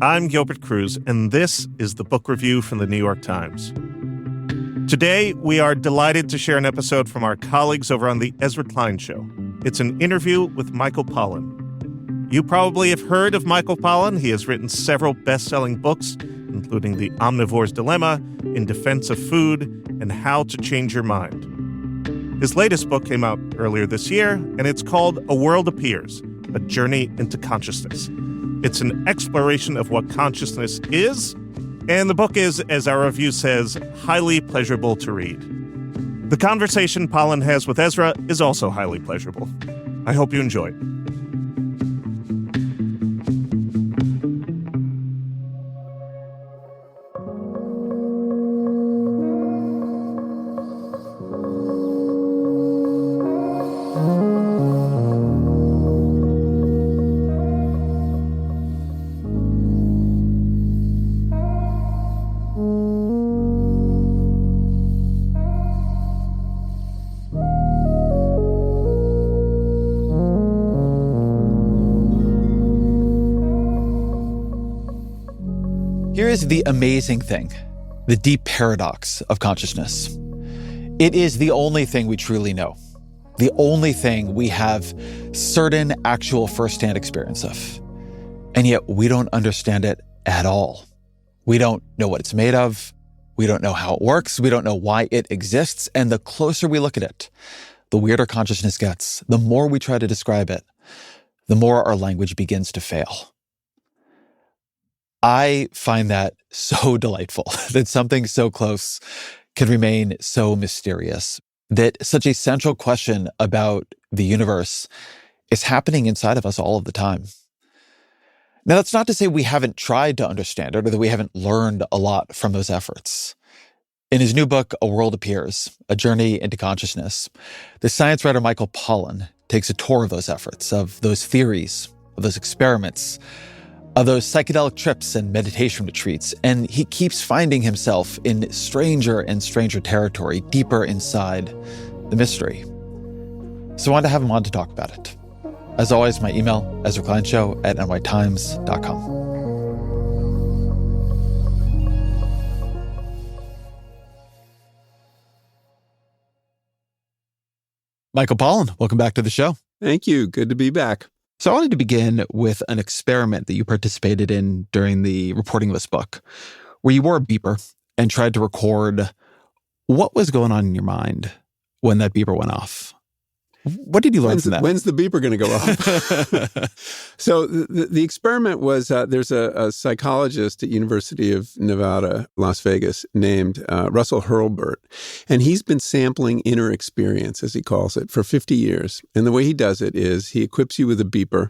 I'm Gilbert Cruz, and this is the book review from the New York Times. Today, we are delighted to share an episode from our colleagues over on the Ezra Klein Show. It's an interview with Michael Pollan. You probably have heard of Michael Pollan. He has written several best-selling books, including The Omnivore's Dilemma, In Defense of Food, and How to Change Your Mind. His latest book came out earlier this year, and it's called A World Appears, A Journey into Consciousness. It's an exploration of what consciousness is, and the book is, as our review says, highly pleasurable to read. The conversation Pollan has with Ezra is also highly pleasurable. I hope you enjoy it. Here is the amazing thing, the deep paradox of consciousness. It is the only thing we truly know, the only thing we have certain actual firsthand experience of. And yet we don't understand it at all. We don't know what it's made of. We don't know how it works. We don't know why it exists. And the closer we look at it, the weirder consciousness gets. The more we try to describe it, the more our language begins to fail. I find that so delightful, that something so close can remain so mysterious, that such a central question about the universe is happening inside of us all of the time. Now, that's not to say we haven't tried to understand it or that we haven't learned a lot from those efforts. In his new book, A World Appears, A Journey into Consciousness, the science writer Michael Pollan takes a tour of those efforts, of those theories, of those experiments, of those psychedelic trips and meditation retreats, and he keeps finding himself in stranger and stranger territory, deeper inside the mystery. So I wanted to have him on to talk about it. As always, my email, ezrakleinshow@nytimes.com. Michael Pollan, welcome back to the show. Thank you. Good to be back. So I wanted to begin with an experiment that you participated in during the reporting of this book, where you wore a beeper and tried to record what was going on in your mind when that beeper went off. What did you learn from that? When's the beeper going to go off? So the experiment was, there's a psychologist at University of Nevada, Las Vegas, named Russell Hurlburt. And he's been sampling inner experience, as he calls it, for 50 years. And the way he does it is he equips you with a beeper.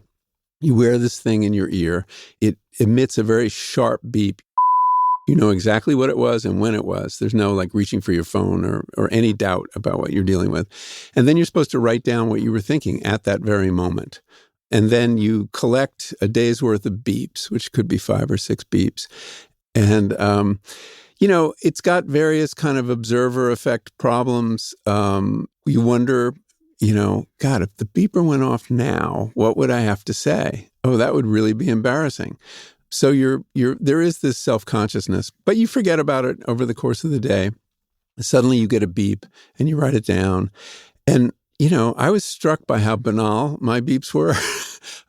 You wear this thing in your ear. It emits a very sharp beep. You know exactly what it was and when it was. There's no reaching for your phone or any doubt about what you're dealing with. And then you're supposed to write down what you were thinking at that very moment. And then you collect a day's worth of beeps, which could be 5 or 6 beeps. And, it's got various kind of observer effect problems. You wonder, God, if the beeper went off now, what would I have to say? Oh, that would really be embarrassing. So there is this self-consciousness, but you forget about it over the course of the day. Suddenly you get a beep and you write it down. And, I was struck by how banal my beeps were.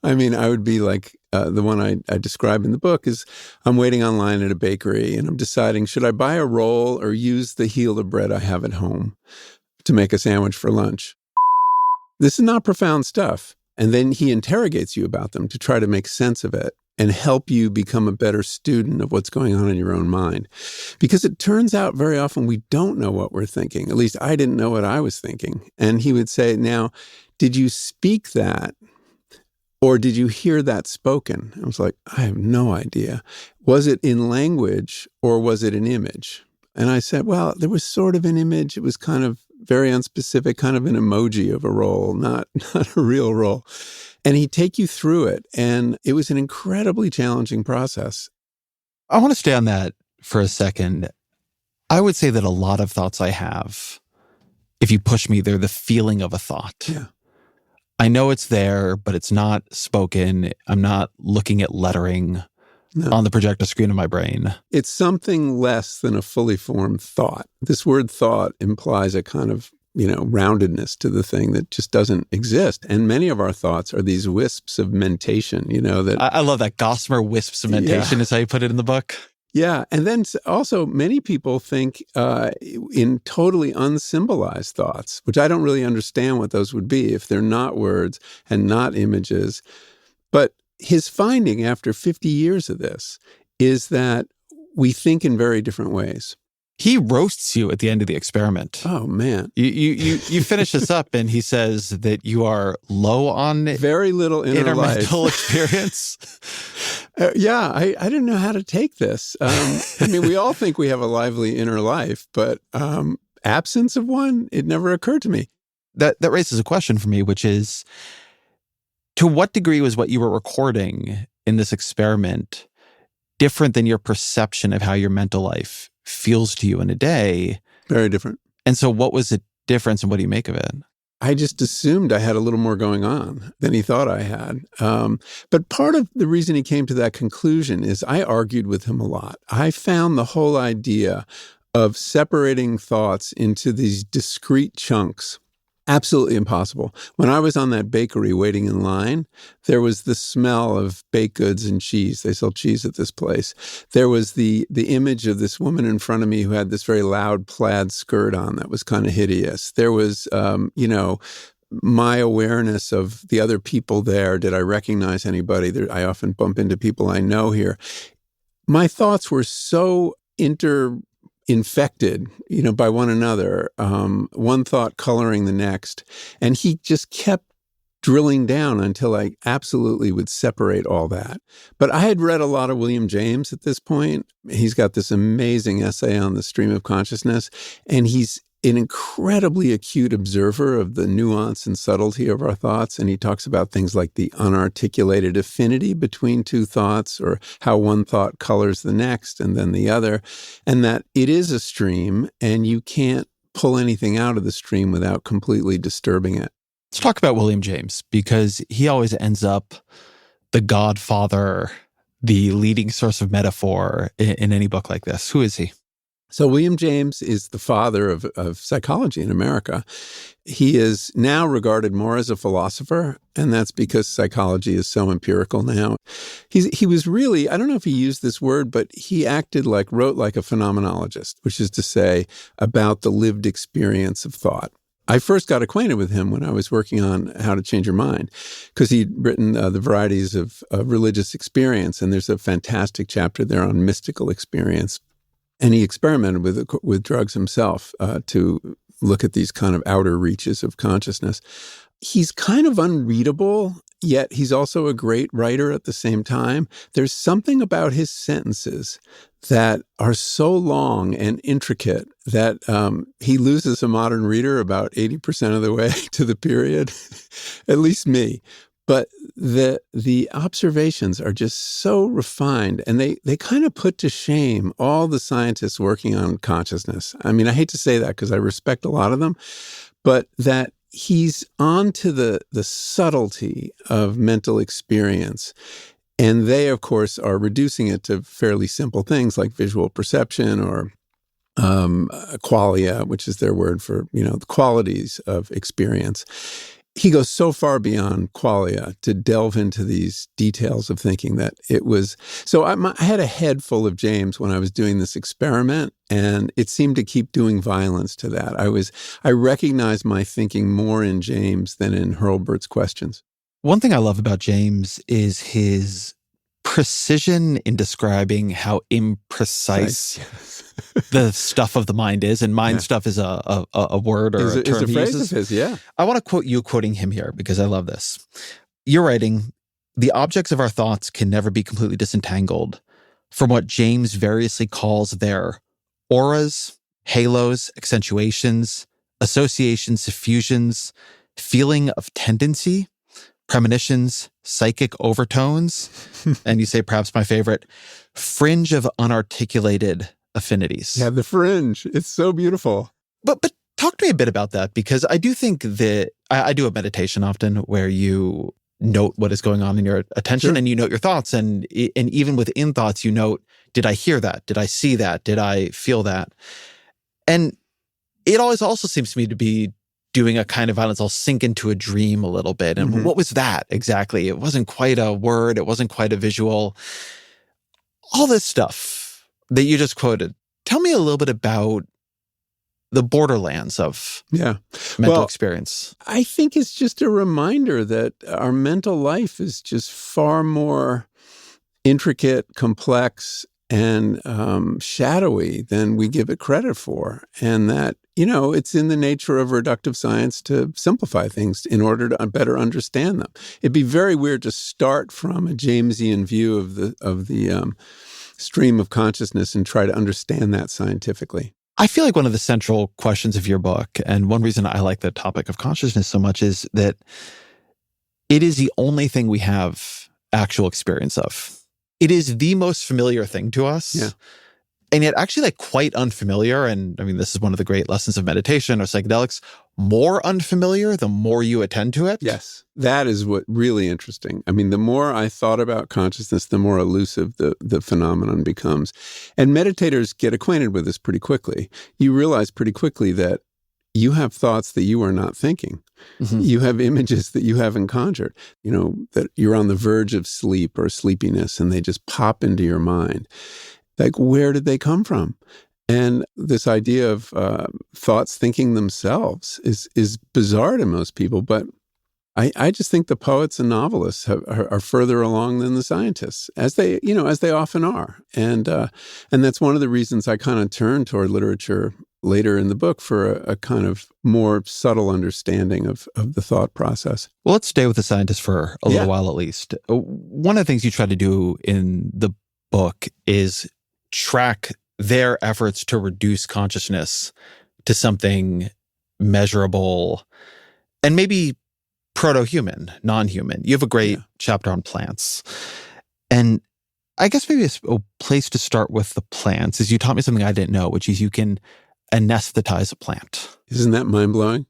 I mean, I would be like the one I describe in the book is I'm waiting online at a bakery and I'm deciding, should I buy a roll or use the heel of bread I have at home to make a sandwich for lunch? This is not profound stuff. And then he interrogates you about them to try to make sense of it and help you become a better student of what's going on in your own mind. Because it turns out very often we don't know what we're thinking. At least I didn't know what I was thinking. And he would say, now, did you speak that? Or did you hear that spoken? I was like, I have no idea. Was it in language or was it an image? And I said, well, there was sort of an image. It was kind of very unspecific, kind of an emoji of a role, not a real role. And he'd take you through it. And it was an incredibly challenging process. I want to stay on that for a second. I would say that a lot of thoughts I have, if you push me, they're the feeling of a thought. Yeah. I know it's there, but it's not spoken. I'm not looking at lettering on the projector screen of my brain. It's something less than a fully formed thought. This word thought implies a kind of, roundedness to the thing that just doesn't exist. And many of our thoughts are these wisps of mentation, that I love that. Gossamer wisps of mentation is how you put it in the book. Yeah. And then also many people think in totally unsymbolized thoughts, which I don't really understand what those would be if they're not words and not images. But his finding after 50 years of this is that we think in very different ways. He roasts you at the end of the experiment. Oh, man. You finish this up and he says that you are low on very little inner life. Mental experience. Yeah, I didn't know how to take this. We all think we have a lively inner life, but absence of one, it never occurred to me. That raises a question for me, which is, to what degree was what you were recording in this experiment different than your perception of how your mental life feels to you in a day? Very different. And so what was the difference and what do you make of it? I just assumed I had a little more going on than he thought I had. But part of the reason he came to that conclusion is I argued with him a lot. I found the whole idea of separating thoughts into these discrete chunks absolutely impossible. When I was on that bakery waiting in line, there was the smell of baked goods and cheese. They sell cheese at this place. There was the image of this woman in front of me who had this very loud plaid skirt on that was kind of hideous. There was, my awareness of the other people there. Did I recognize anybody? I often bump into people I know here. My thoughts were so infected, by one another, one thought coloring the next. And he just kept drilling down until I absolutely would separate all that. But I had read a lot of William James at this point. He's got this amazing essay on the stream of consciousness, and he's an incredibly acute observer of the nuance and subtlety of our thoughts. And he talks about things like the unarticulated affinity between two thoughts, or how one thought colors the next and then the other, and that it is a stream and you can't pull anything out of the stream without completely disturbing it. Let's talk about William James, because he always ends up the godfather, the leading source of metaphor in any book like this. Who is he? So William James is the father of psychology in America. He is now regarded more as a philosopher, and that's because psychology is so empirical now. He was really, I don't know if he used this word, but he wrote like a phenomenologist, which is to say about the lived experience of thought. I first got acquainted with him when I was working on How to Change Your Mind, because he'd written the varieties of religious experience, and there's a fantastic chapter there on mystical experience. And he experimented with drugs himself to look at these kind of outer reaches of consciousness. He's kind of unreadable, yet he's also a great writer at the same time. There's something about his sentences that are so long and intricate that he loses a modern reader about 80% of the way to the period, at least me. But the observations are just so refined, and they kind of put to shame all the scientists working on consciousness. I mean, I hate to say that because I respect a lot of them, but that he's on to the subtlety of mental experience. And they, of course, are reducing it to fairly simple things like visual perception or qualia, which is their word for, the qualities of experience. He goes so far beyond qualia to delve into these details of thinking that it was... So I had a head full of James when I was doing this experiment, and it seemed to keep doing violence to that. I recognized my thinking more in James than in Hurlburt's questions. One thing I love about James is his precision in describing how imprecise the stuff of the mind is, and mind stuff is a word or a term is a phrase he uses. Of his, yeah. I want to quote you quoting him here because I love this. You're writing, "The objects of our thoughts can never be completely disentangled from what James variously calls their auras, halos, accentuations, associations, diffusions, feeling of tendency, premonitions, psychic overtones," and you say perhaps my favorite, fringe of unarticulated affinities. Yeah, the fringe. It's so beautiful. But Talk to me a bit about that, because I do think that I do a meditation often where you note what is going on in your attention. Sure. And you note your thoughts. And even within thoughts, you note, did I hear that? Did I see that? Did I feel that? And it always also seems to me to be doing a kind of violence. I'll sink into a dream a little bit. And what was that exactly? It wasn't quite a word. It wasn't quite a visual. All this stuff that you just quoted. Tell me a little bit about the borderlands of mental experience. I think it's just a reminder that our mental life is just far more intricate, complex, and shadowy than we give it credit for. And that, it's in the nature of reductive science to simplify things in order to better understand them. It'd be very weird to start from a Jamesian view of the stream of consciousness and try to understand that scientifically. I feel like one of the central questions of your book, and one reason I like the topic of consciousness so much, is that it is the only thing we have actual experience of. It is the most familiar thing to us. Yeah. And yet actually quite unfamiliar. And I mean, this is one of the great lessons of meditation or psychedelics. More unfamiliar, the more you attend to it. Yes. That is what really interesting. I mean, the more I thought about consciousness, the more elusive the phenomenon becomes. And meditators get acquainted with this pretty quickly. You realize pretty quickly that you have thoughts that you are not thinking. Mm-hmm. You have images that you haven't conjured, that you're on the verge of sleep or sleepiness and they just pop into your mind. Like, where did they come from? And this idea of thoughts thinking themselves is bizarre to most people. But I just think the poets and novelists are further along than the scientists, as they often are. And that's one of the reasons I kind of turn toward literature later in the book for a kind of more subtle understanding of the thought process. Well, let's stay with the scientists for a little while at least. One of the things you try to do in the book is track their efforts to reduce consciousness to something measurable and maybe proto-human, non-human. You have a great chapter on plants. And I guess maybe a place to start with the plants is you taught me something I didn't know, which is you can anesthetize a plant. Isn't that mind-blowing?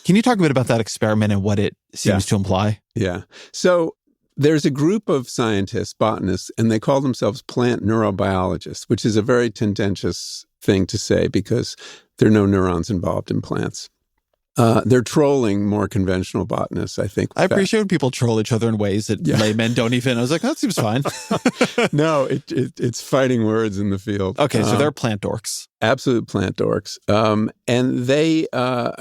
Can you talk a bit about that experiment and what it seems to imply? Yeah. So there's a group of scientists, botanists, and they call themselves plant neurobiologists, which is a very tendentious thing to say because there are no neurons involved in plants. They're trolling more conventional botanists, I think. I appreciate when people troll each other in ways that laymen don't even. I was like, that seems fine. No, it's fighting words in the field. Okay, so they're plant dorks. Absolute plant dorks. And they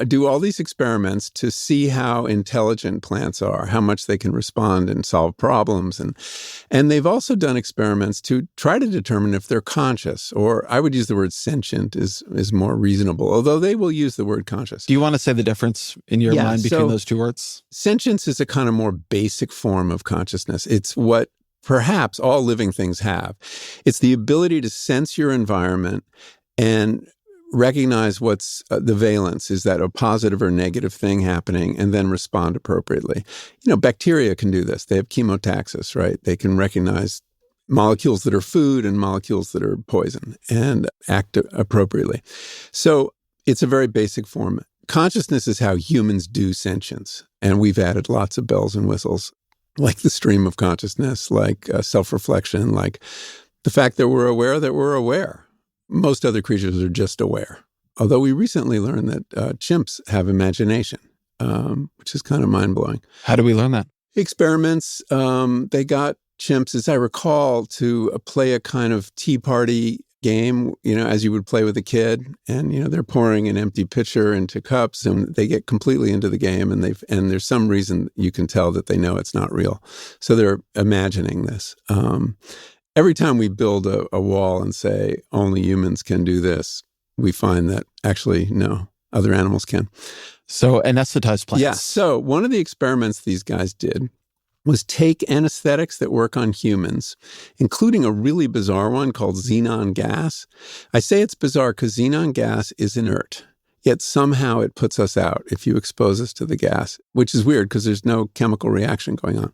do all these experiments to see how intelligent plants are, how much they can respond and solve problems. And they've also done experiments to try to determine if they're conscious, or I would use the word sentient is more reasonable, although they will use the word conscious. Do you want to say the difference in your mind between those two words? Sentience is a kind of more basic form of consciousness. It's what perhaps all living things have. It's the ability to sense your environment and recognize what's the valence. Is that a positive or negative thing happening, and then respond appropriately. Bacteria can do this. They have chemotaxis, right? They can recognize molecules that are food and molecules that are poison and act appropriately. So it's a very basic form. Consciousness is how humans do sentience. And we've added lots of bells and whistles, like the stream of consciousness, like self-reflection, like the fact that we're aware. Most other creatures are just aware. Although we recently learned that chimps have imagination, which is kind of mind-blowing. How do we learn that? Experiments. They got chimps, as I recall, to play a kind of tea party game, as you would play with a kid. And, they're pouring an empty pitcher into cups and they get completely into the game. And there's some reason you can tell that they know it's not real. So they're imagining this. Every time we build a wall and say only humans can do this, we find that actually, no, other animals can. So anesthetized plants. Yeah. So one of the experiments these guys did was take anesthetics that work on humans, including a really bizarre one called xenon gas. I say it's bizarre because xenon gas is inert, yet somehow it puts us out if you expose us to the gas, which is weird because there's no chemical reaction going on.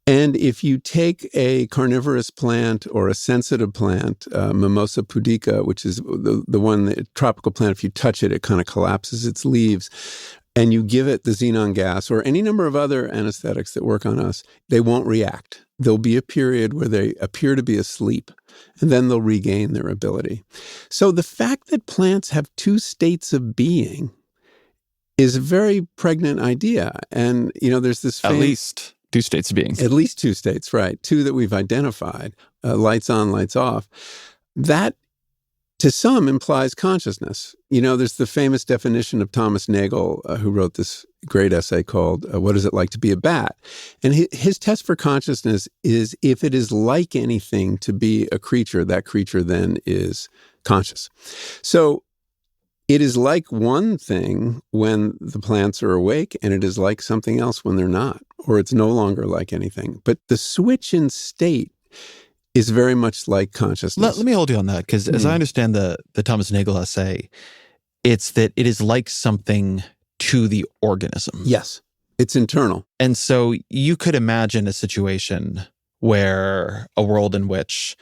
And if you take a carnivorous plant or a sensitive plant, Mimosa pudica, which is the one, the tropical plant, if you touch it, it kind of collapses its leaves, and you give it the xenon gas or any number of other anesthetics that work on us, they won't react. There'll be a period where they appear to be asleep, and then they'll regain their ability. So the fact that plants have two states of being is a very pregnant idea. And, there's this At least two states of being. At least two states, right. Two that we've identified, lights on, lights off. That, to some, implies consciousness. There's the famous definition of Thomas Nagel, who wrote this great essay called What Is It Like to Be a Bat? And his test for consciousness is if it is like anything to be a creature, that creature then is conscious. So it is like one thing when the plants are awake, and it is like something else when they're not, or it's no longer like anything. But the switch in state is very much like consciousness. Let me hold you on that, because as I understand the Thomas Nagel essay, it's that it is like something to the organism. Yes, it's internal. And so you could imagine a situation where a world in which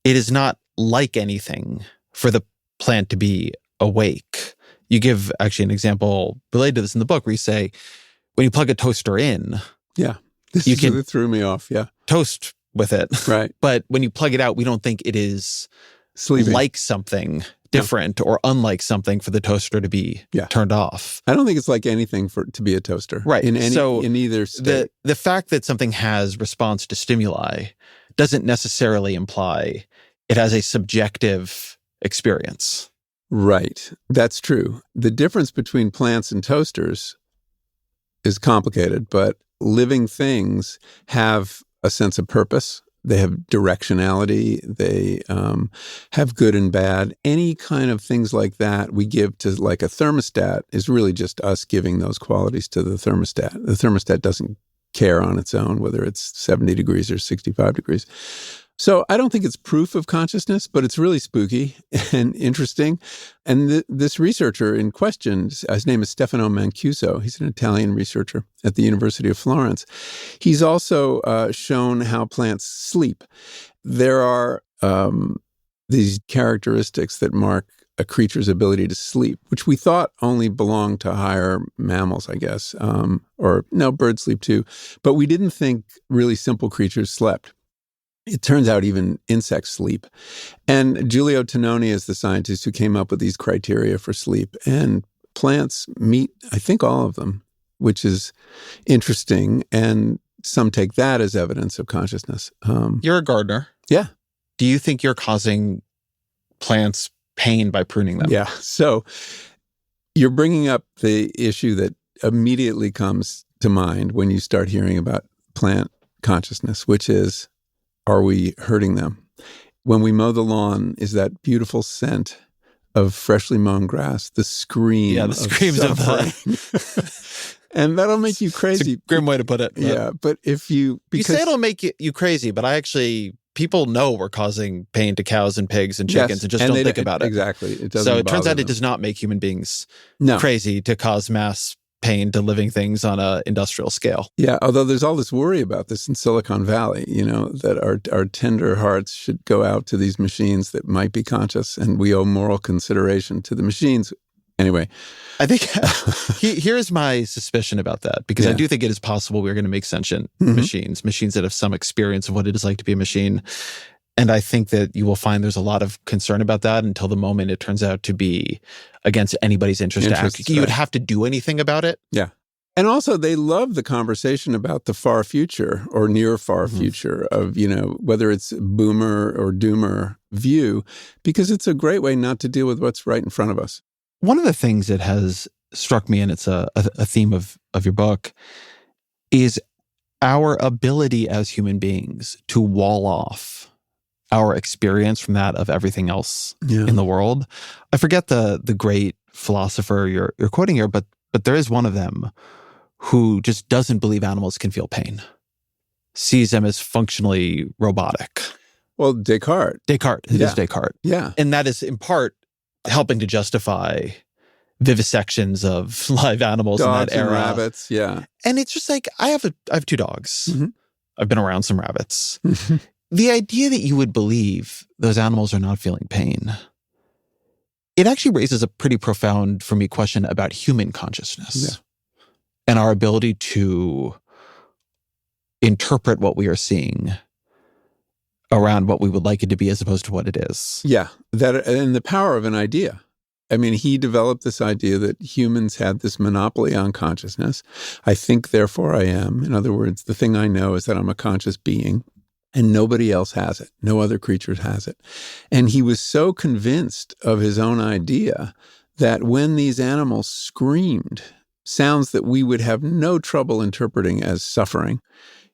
it is not like anything for the plant to be awake. You give actually an example related to this in the book where you say, when you plug a toaster in, This threw me off. Yeah. Toast with it. Right. But when you plug it out, we don't think it is sleeping like something different or unlike something for the toaster to be turned off. I don't think it's like anything to be a toaster. Right. In either state. The fact that something has response to stimuli doesn't necessarily imply it has a subjective experience. Right. That's true. The difference between plants and toasters is complicated, but living things have a sense of purpose. They have directionality. They have good and bad. Any kind of things like that we give to like a thermostat is really just us giving those qualities to the thermostat. The thermostat doesn't care on its own whether it's 70 degrees or 65 degrees. So I don't think it's proof of consciousness, but it's really spooky and interesting. And this researcher in question, his name is Stefano Mancuso. He's an Italian researcher at the University of Florence. He's also shown how plants sleep. There are these characteristics that mark a creature's ability to sleep, which we thought only belonged to higher mammals, I guess. Or no, birds sleep too. But we didn't think really simple creatures slept. It turns out even insects sleep. And Giulio Tononi is the scientist who came up with these criteria for sleep. And plants meet, I think, all of them, which is interesting. And some take that as evidence of consciousness. You're a gardener. Yeah. Do you think you're causing plants pain by pruning them? Yeah. So you're bringing up the issue that immediately comes to mind when you start hearing about plant consciousness, which is, are we hurting them? When we mow the lawn, is that beautiful scent of freshly mown grass, the scream the screams of the... And that'll make you crazy. It's a grim way to put it. But if you... You say it'll make you crazy, but people know we're causing pain to cows and pigs and chickens and just don't think about it. Exactly. It turns out it does not make human beings crazy to cause mass pain to living things on an industrial scale. Yeah, although there's all this worry about this in Silicon Valley, that our tender hearts should go out to these machines that might be conscious, and we owe moral consideration to the machines. Anyway. I think here's my suspicion about that, because I do think it is possible we're going to make sentient machines that have some experience of what it is like to be a machine. And I think that you will find there's a lot of concern about that until the moment it turns out to be against anybody's interest to act. You would have to do anything about it. Yeah. And also they love the conversation about the far future or near far future of, whether it's boomer or doomer view, because it's a great way not to deal with what's right in front of us. One of the things that has struck me, and it's a theme of your book, is our ability as human beings to wall off our experience from that of everything else in the world. I forget the great philosopher you're quoting here, but there is one of them who just doesn't believe animals can feel pain, sees them as functionally robotic. Well, Descartes. It is Descartes. Yeah. And that is in part helping to justify vivisections of live animals dogs in that era. And rabbits, yeah. And it's just like, I have two dogs. I've been around some rabbits. The idea that you would believe those animals are not feeling pain, it actually raises a pretty profound, for me, question about human consciousness and our ability to interpret what we are seeing around what we would like it to be as opposed to what it is. Yeah, that and the power of an idea. I mean, he developed this idea that humans had this monopoly on consciousness. I think, therefore I am. In other words, the thing I know is that I'm a conscious being and nobody else has it. No other creature has it. And he was so convinced of his own idea that when these animals screamed, sounds that we would have no trouble interpreting as suffering,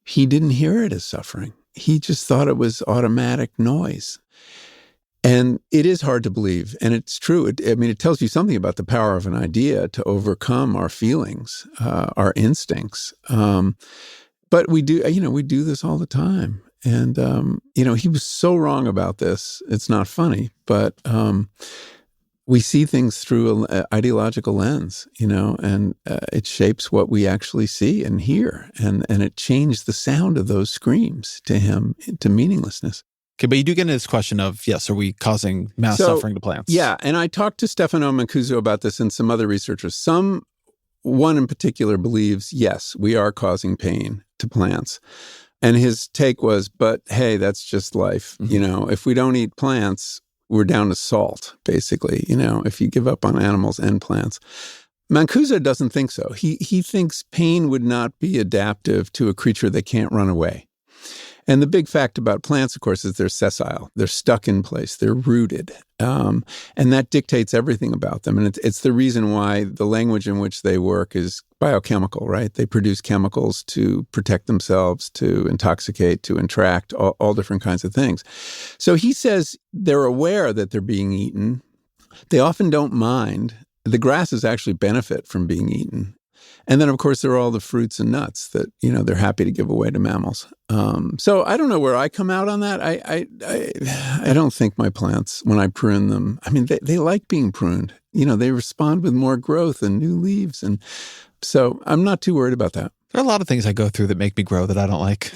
he didn't hear it as suffering. He just thought it was automatic noise. And it is hard to believe. And it's true. It tells you something about the power of an idea to overcome our feelings, our instincts. But we do this all the time. And, he was so wrong about this. It's not funny, but we see things through an ideological lens, and it shapes what we actually see and hear. And it changed the sound of those screams to him to meaninglessness. Okay, but you do get into this question of, yes, are we causing mass suffering to plants? Yeah, and I talked to Stefano Mancuso about this and some other researchers. One in particular believes, yes, we are causing pain to plants. And his take was, but hey, that's just life. Mm-hmm. If we don't eat plants, we're down to salt, basically, if you give up on animals and plants. Mancuso doesn't think so. He thinks pain would not be adaptive to a creature that can't run away. And the big fact about plants, of course, is they're sessile. They're stuck in place. They're rooted. And that dictates everything about them. And it's the reason why the language in which they work is biochemical, right? They produce chemicals to protect themselves, to intoxicate, to entract, all different kinds of things. So he says they're aware that they're being eaten. They often don't mind. The grasses actually benefit from being eaten. And then, of course, there are all the fruits and nuts that, they're happy to give away to mammals. So I don't know where I come out on that. I don't think my plants, when I prune them, they like being pruned. They respond with more growth and new leaves. And so I'm not too worried about that. There are a lot of things I go through that make me grow that I don't like.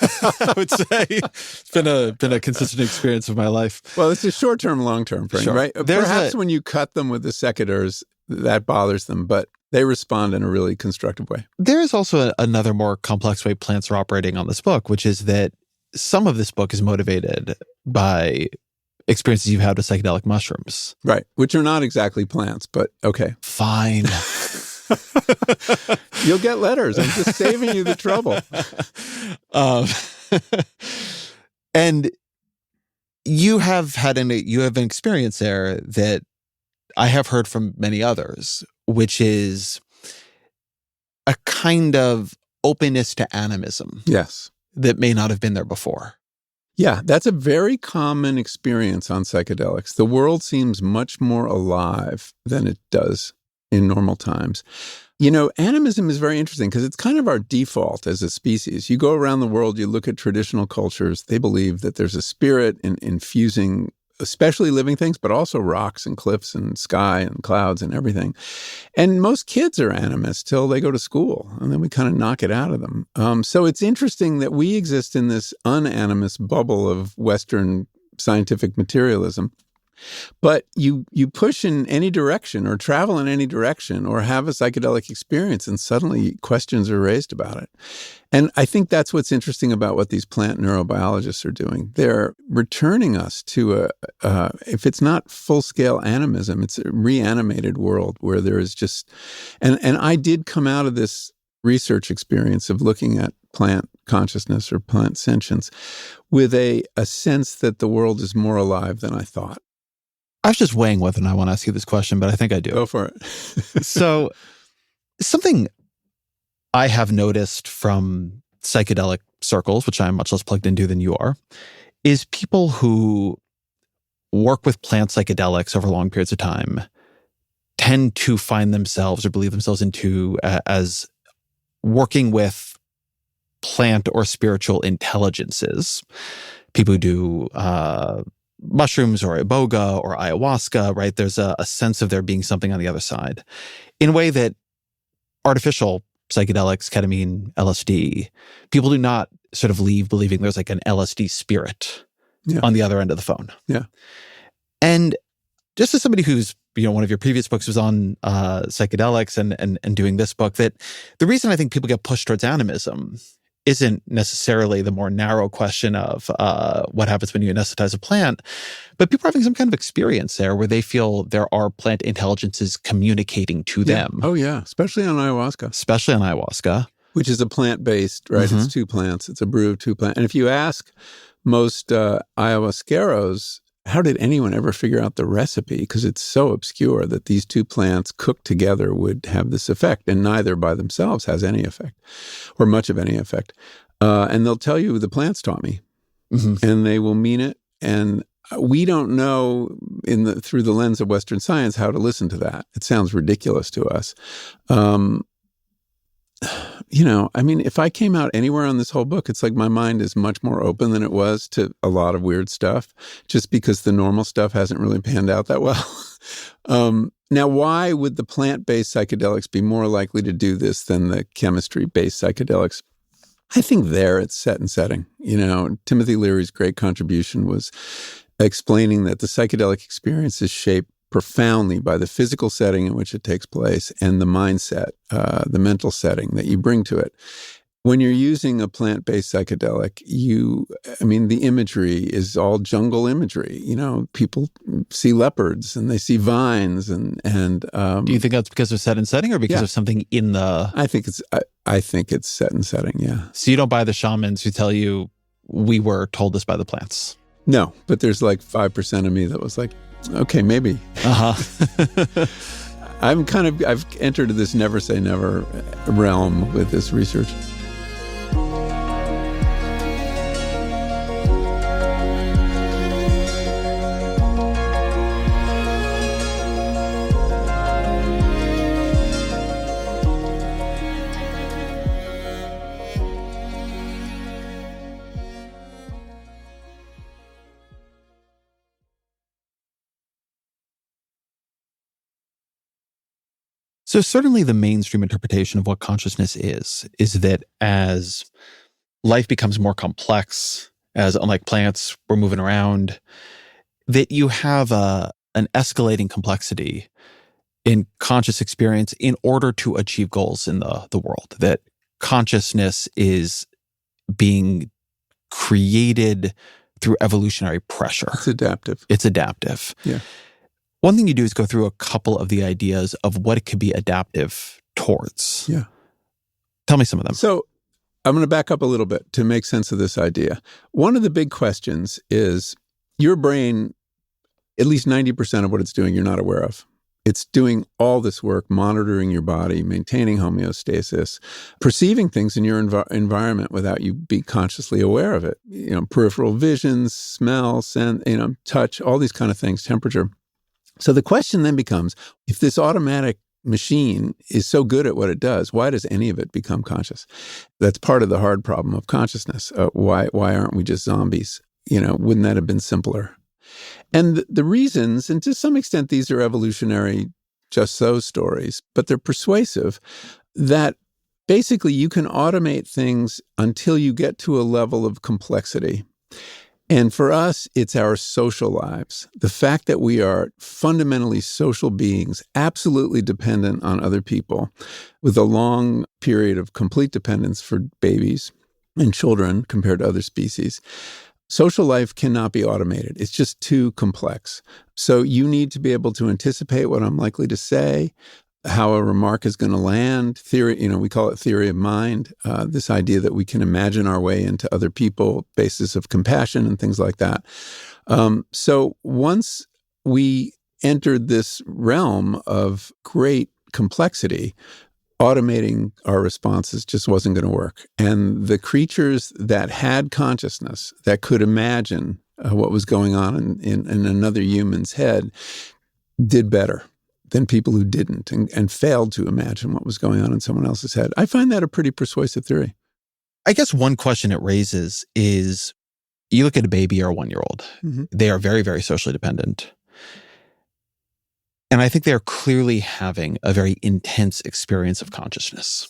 I would say it's been a consistent experience of my life. Well, it's a short-term, long-term thing, sure. Right? Perhaps when you cut them with the secateurs, that bothers them, but they respond in a really constructive way. There is also another more complex way plants are operating on this book, which is that some of this book is motivated by experiences you've had with psychedelic mushrooms. Right, which are not exactly plants, but okay. Fine. You'll get letters. I'm just saving you the trouble. And you have an experience there that I have heard from many others, which is a kind of openness to animism. Yes. That may not have been there before. Yeah, that's a very common experience on psychedelics. The world seems much more alive than it does in normal times. Animism is very interesting because it's kind of our default as a species. You go around the world, you look at traditional cultures, they believe that there's a spirit infusing especially living things, but also rocks and cliffs and sky and clouds and everything. And most kids are animists till they go to school, and then we kind of knock it out of them. So it's interesting that we exist in this unanimous bubble of Western scientific materialism. But you push in any direction or travel in any direction or have a psychedelic experience and suddenly questions are raised about it. And I think that's what's interesting about what these plant neurobiologists are doing. They're returning us to if it's not full-scale animism, it's a reanimated world where there is just, and I did come out of this research experience of looking at plant consciousness or plant sentience with a sense that the world is more alive than I thought. I was just weighing whether or not I want to ask you this question, but I think I do. Go for it. So something I have noticed from psychedelic circles, which I'm much less plugged into than you are, is people who work with plant psychedelics over long periods of time tend to find themselves or believe themselves into as working with plant or spiritual intelligences. People who do mushrooms or iboga or ayahuasca, right? There's a sense of there being something on the other side in a way that artificial psychedelics, ketamine, LSD, people do not sort of leave believing there's like an LSD spirit on the other end of the phone. Yeah. And just as somebody who's, one of your previous books was on psychedelics and doing this book, that the reason I think people get pushed towards animism isn't necessarily the more narrow question of what happens when you anesthetize a plant, but people are having some kind of experience there where they feel there are plant intelligences communicating to them. Oh, yeah. Especially on ayahuasca. Which is a plant-based, right? Mm-hmm. It's two plants. It's a brew of two plants. And if you ask most ayahuasqueros, how did anyone ever figure out the recipe? Because it's so obscure that these two plants cooked together would have this effect, and neither by themselves has any effect, or much of any effect. And they'll tell you, the plants taught me, and they will mean it. And we don't know through the lens of Western science how to listen to that. It sounds ridiculous to us. If I came out anywhere on this whole book, it's like my mind is much more open than it was to a lot of weird stuff, just because the normal stuff hasn't really panned out that well. Now, why would the plant-based psychedelics be more likely to do this than the chemistry-based psychedelics? I think it's set and setting. Timothy Leary's great contribution was explaining that the psychedelic experience is shaped profoundly by the physical setting in which it takes place and the mindset, the mental setting that you bring to it. When you're using a plant-based psychedelic, the imagery is all jungle imagery. People see leopards and they see vines and do you think that's because of set and setting or because of something in the... I think it's set and setting, yeah. So you don't buy the shamans who tell you, we were told this by the plants? No, but there's like 5% of me that was like, okay, maybe. I've entered this never say never realm with this research. So certainly the mainstream interpretation of what consciousness is that as life becomes more complex, as unlike plants, we're moving around, that you have an escalating complexity in conscious experience in order to achieve goals in the world, that consciousness is being created through evolutionary pressure. It's adaptive. Yeah. One thing you do is go through a couple of the ideas of what it could be adaptive towards. Yeah. Tell me some of them. So I'm going to back up a little bit to make sense of this idea. One of the big questions is your brain, at least 90% of what it's doing, you're not aware of. It's doing all this work, monitoring your body, maintaining homeostasis, perceiving things in your environment without you being consciously aware of it. Peripheral vision, smell, scent, touch, all these kind of things, temperature. So the question then becomes, if this automatic machine is so good at what it does, why does any of it become conscious? That's part of the hard problem of consciousness. Why aren't we just zombies? Wouldn't that have been simpler? And the reasons, and to some extent these are evolutionary, just so stories, but they're persuasive, that basically you can automate things until you get to a level of complexity. And for us, it's our social lives. The fact that we are fundamentally social beings, absolutely dependent on other people, with a long period of complete dependence for babies and children compared to other species. Social life cannot be automated. It's just too complex. So you need to be able to anticipate what I'm likely to say, how a remark is going to land. Theory, we call it theory of mind, this idea that we can imagine our way into other people, basis of compassion and things like that. So once we entered this realm of great complexity, automating our responses just wasn't going to work. And the creatures that had consciousness, that could imagine what was going on in another human's head, did better than people who didn't and failed to imagine what was going on in someone else's head. I find that a pretty persuasive theory. I guess one question it raises is, you look at a baby or a 1-year-old, they are very, very socially dependent. And I think they're clearly having a very intense experience of consciousness.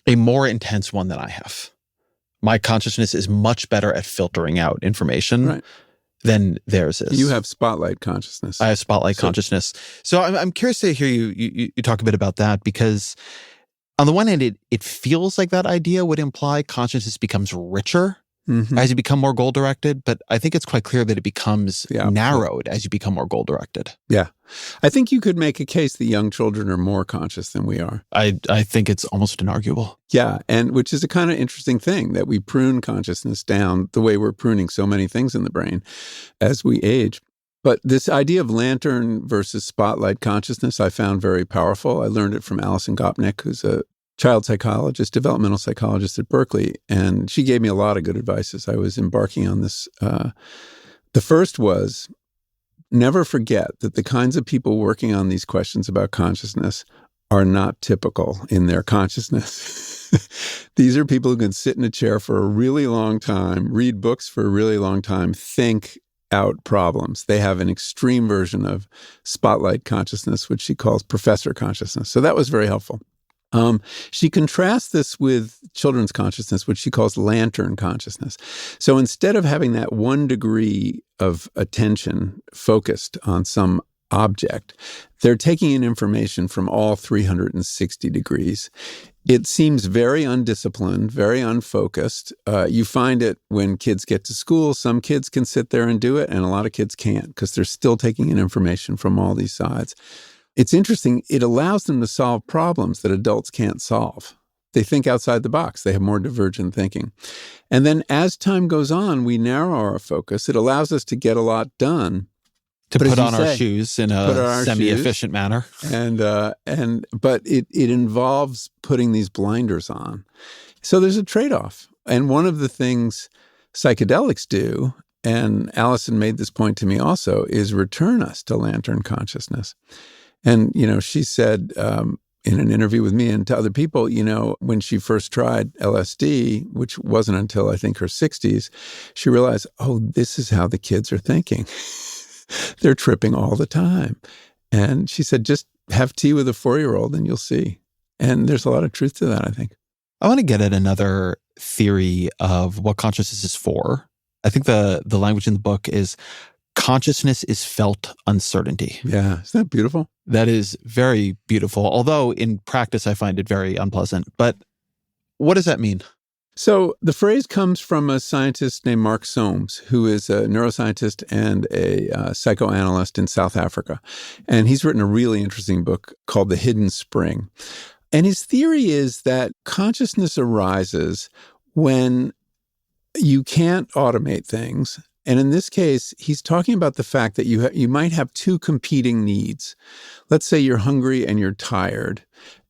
a more intense one than I have. My consciousness is much better at filtering out information than theirs is. You have spotlight consciousness. I have spotlight consciousness. So I'm curious to hear you talk a bit about that, because on the one hand, it feels like that idea would imply consciousness becomes richer as you become more goal-directed, but I think it's quite clear that it becomes narrowed as you become more goal-directed. Yeah. I think you could make a case that young children are more conscious than we are. I think it's almost inarguable. Yeah, and which is a kind of interesting thing, that we prune consciousness down the way we're pruning so many things in the brain as we age. But this idea of lantern versus spotlight consciousness I found very powerful. I learned it from Alison Gopnik, who's a child psychologist, developmental psychologist at Berkeley, and she gave me a lot of good advice as I was embarking on this. The first was, never forget that the kinds of people working on these questions about consciousness are not typical in their consciousness. These are people who can sit in a chair for a really long time, read books for a really long time, think out problems. They have an extreme version of spotlight consciousness, which she calls professor consciousness. So that was very helpful. She contrasts this with children's consciousness, which she calls lantern consciousness. So instead of having that 1 degree of attention focused on some object, they're taking in information from all 360 degrees. It seems very undisciplined, very unfocused. You find it when kids get to school. Some kids can sit there and do it, and a lot of kids can't because they're still taking in information from all these sides. It's interesting. It allows them to solve problems that adults can't solve. They think outside the box. They have more divergent thinking. And then as time goes on, we narrow our focus. It allows us to get a lot done. To put on our shoes in a semi-efficient manner. But it involves putting these blinders on. So there's a trade-off. And one of the things psychedelics do, and Alison made this point to me also, is return us to lantern consciousness. And, she said in an interview with me and to other people, when she first tried LSD, which wasn't until I think her 60s, she realized, this is how the kids are thinking. They're tripping all the time. And she said, just have tea with a 4-year-old and you'll see. And there's a lot of truth to that, I think. I want to get at another theory of what consciousness is for. I think the language in the book is consciousness is felt uncertainty. Yeah. Isn't that beautiful? That is very beautiful. Although in practice, I find it very unpleasant. But what does that mean? So the phrase comes from a scientist named Mark Soames, who is a neuroscientist and a psychoanalyst in South Africa. And he's written a really interesting book called The Hidden Spring. And his theory is that consciousness arises when you can't automate things. And in this case, he's talking about the fact that you might have 2 competing needs. Let's say you're hungry and you're tired,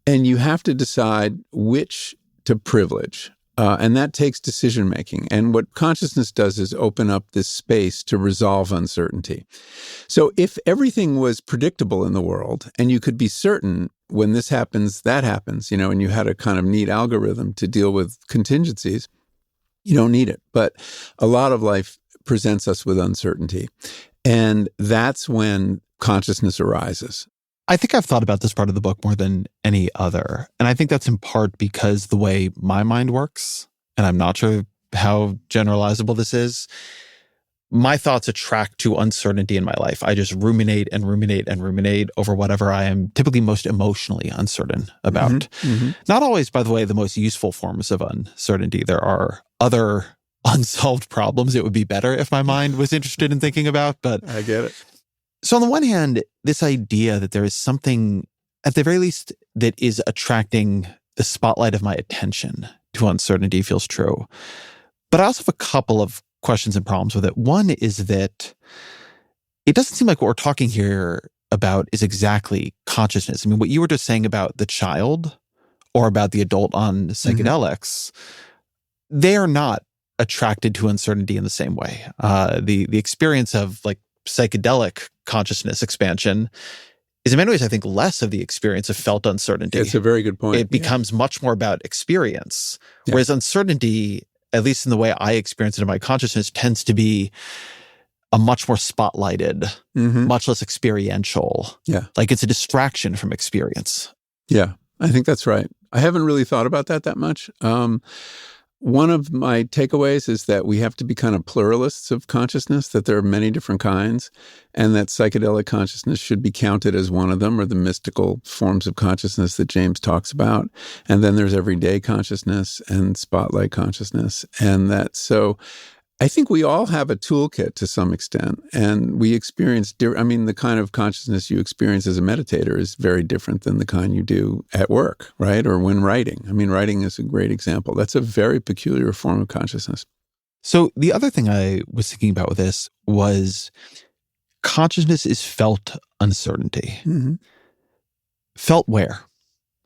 and you have to decide which to privilege. And that takes decision-making. And what consciousness does is open up this space to resolve uncertainty. So if everything was predictable in the world and you could be certain when this happens, that happens, and you had a kind of neat algorithm to deal with contingencies, you don't need it. But a lot of life presents us with uncertainty. And that's when consciousness arises. I think I've thought about this part of the book more than any other. And I think that's in part because the way my mind works, and I'm not sure how generalizable this is, my thoughts attract to uncertainty in my life. I just ruminate and ruminate and ruminate over whatever I am typically most emotionally uncertain about. Mm-hmm. Not always, by the way, the most useful forms of uncertainty. There are other unsolved problems it would be better if my mind was interested in thinking about, but I get it. So on the one hand, this idea that there is something, at the very least, that is attracting the spotlight of my attention to uncertainty feels true. But I also have a couple of questions and problems with it. One is that it doesn't seem like what we're talking here about is exactly consciousness. I mean, what you were just saying about the child or about the adult on psychedelics, they are not attracted to uncertainty in the same way. The experience of like psychedelic consciousness expansion is in many ways, I think, less of the experience of felt uncertainty. It's a very good point. It becomes much more about experience, whereas uncertainty, at least in the way I experience it in my consciousness, tends to be a much more spotlighted, much less experiential. Yeah. Like it's a distraction from experience. Yeah. I think that's right. I haven't really thought about that much. One of my takeaways is that we have to be kind of pluralists of consciousness, that there are many different kinds, and that psychedelic consciousness should be counted as one of them, or the mystical forms of consciousness that James talks about. And then there's everyday consciousness and spotlight consciousness. And that, so I think we all have a toolkit to some extent, and we experience, the kind of consciousness you experience as a meditator is very different than the kind you do at work, right? Or when writing. Writing is a great example. That's a very peculiar form of consciousness. So the other thing I was thinking about with this was consciousness is felt uncertainty. Mm-hmm. Felt where?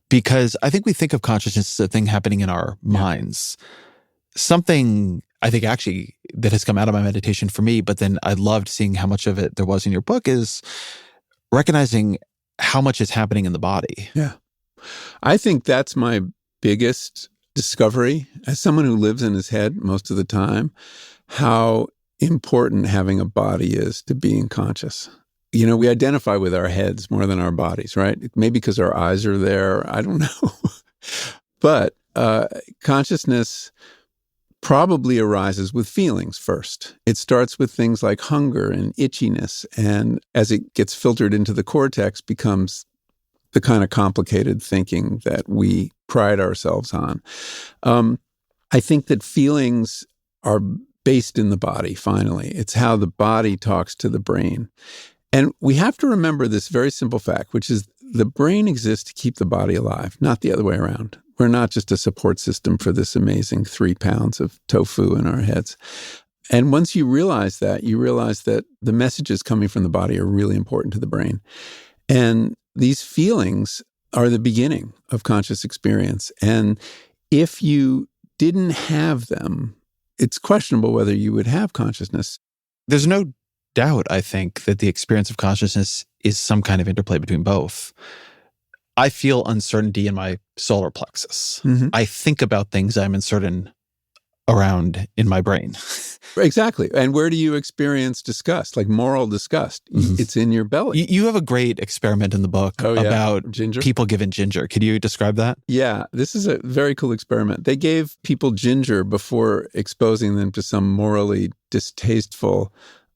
Because I think we think of consciousness as a thing happening in our minds. Something I think actually that has come out of my meditation for me, but then I loved seeing how much of it there was in your book, is recognizing how much is happening in the body. Yeah. I think that's my biggest discovery as someone who lives in his head most of the time, how important having a body is to being conscious. We identify with our heads more than our bodies, right? Maybe because our eyes are there. I don't know. But consciousness probably arises with feelings first. It starts with things like hunger and itchiness, and as it gets filtered into the cortex, becomes the kind of complicated thinking that we pride ourselves on. I think that feelings are based in the body, finally. It's how the body talks to the brain. And we have to remember this very simple fact, which is the brain exists to keep the body alive, not the other way around. We're not just a support system for this amazing 3 pounds of tofu in our heads. And once you realize that the messages coming from the body are really important to the brain. And these feelings are the beginning of conscious experience. And if you didn't have them, it's questionable whether you would have consciousness. There's no doubt, I think, that the experience of consciousness is some kind of interplay between both. I feel uncertainty in my solar plexus. Mm-hmm. I think about things I'm uncertain around in my brain. Exactly. And where do you experience disgust, like moral disgust? Mm-hmm. It's in your belly. You have a great experiment in the book about ginger. People given ginger. Could you describe that? Yeah, this is a very cool experiment. They gave people ginger before exposing them to some morally distasteful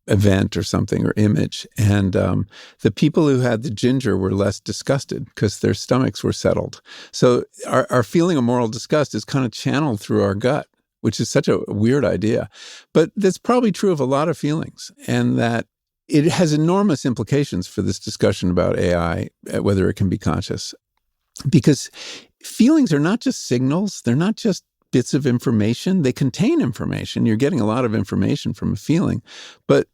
event or something, or image. And the people who had the ginger were less disgusted because their stomachs were settled. So our feeling of moral disgust is kind of channeled through our gut, which is such a weird idea. But that's probably true of a lot of feelings, and that it has enormous implications for this discussion about AI, whether it can be conscious. Because feelings are not just signals. They're not just bits of information. They contain information. You're getting a lot of information from a feeling, but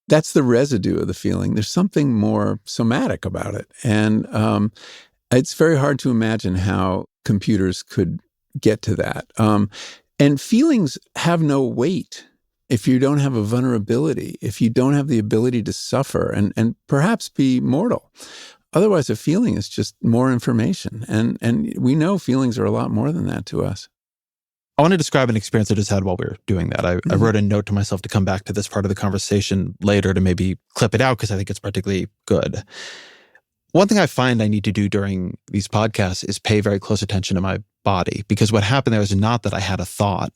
that's the residue of the feeling. There's something more somatic about it. And it's very hard to imagine how computers could get to that. And feelings have no weight if you don't have a vulnerability, if you don't have the ability to suffer and perhaps be mortal. Otherwise, a feeling is just more information. And we know feelings are a lot more than that to us. I want to describe an experience I just had while we were doing that. I wrote a note to myself to come back to this part of the conversation later to maybe clip it out because I think it's particularly good. One thing I find I need to do during these podcasts is pay very close attention to my body, because what happened there is not that I had a thought,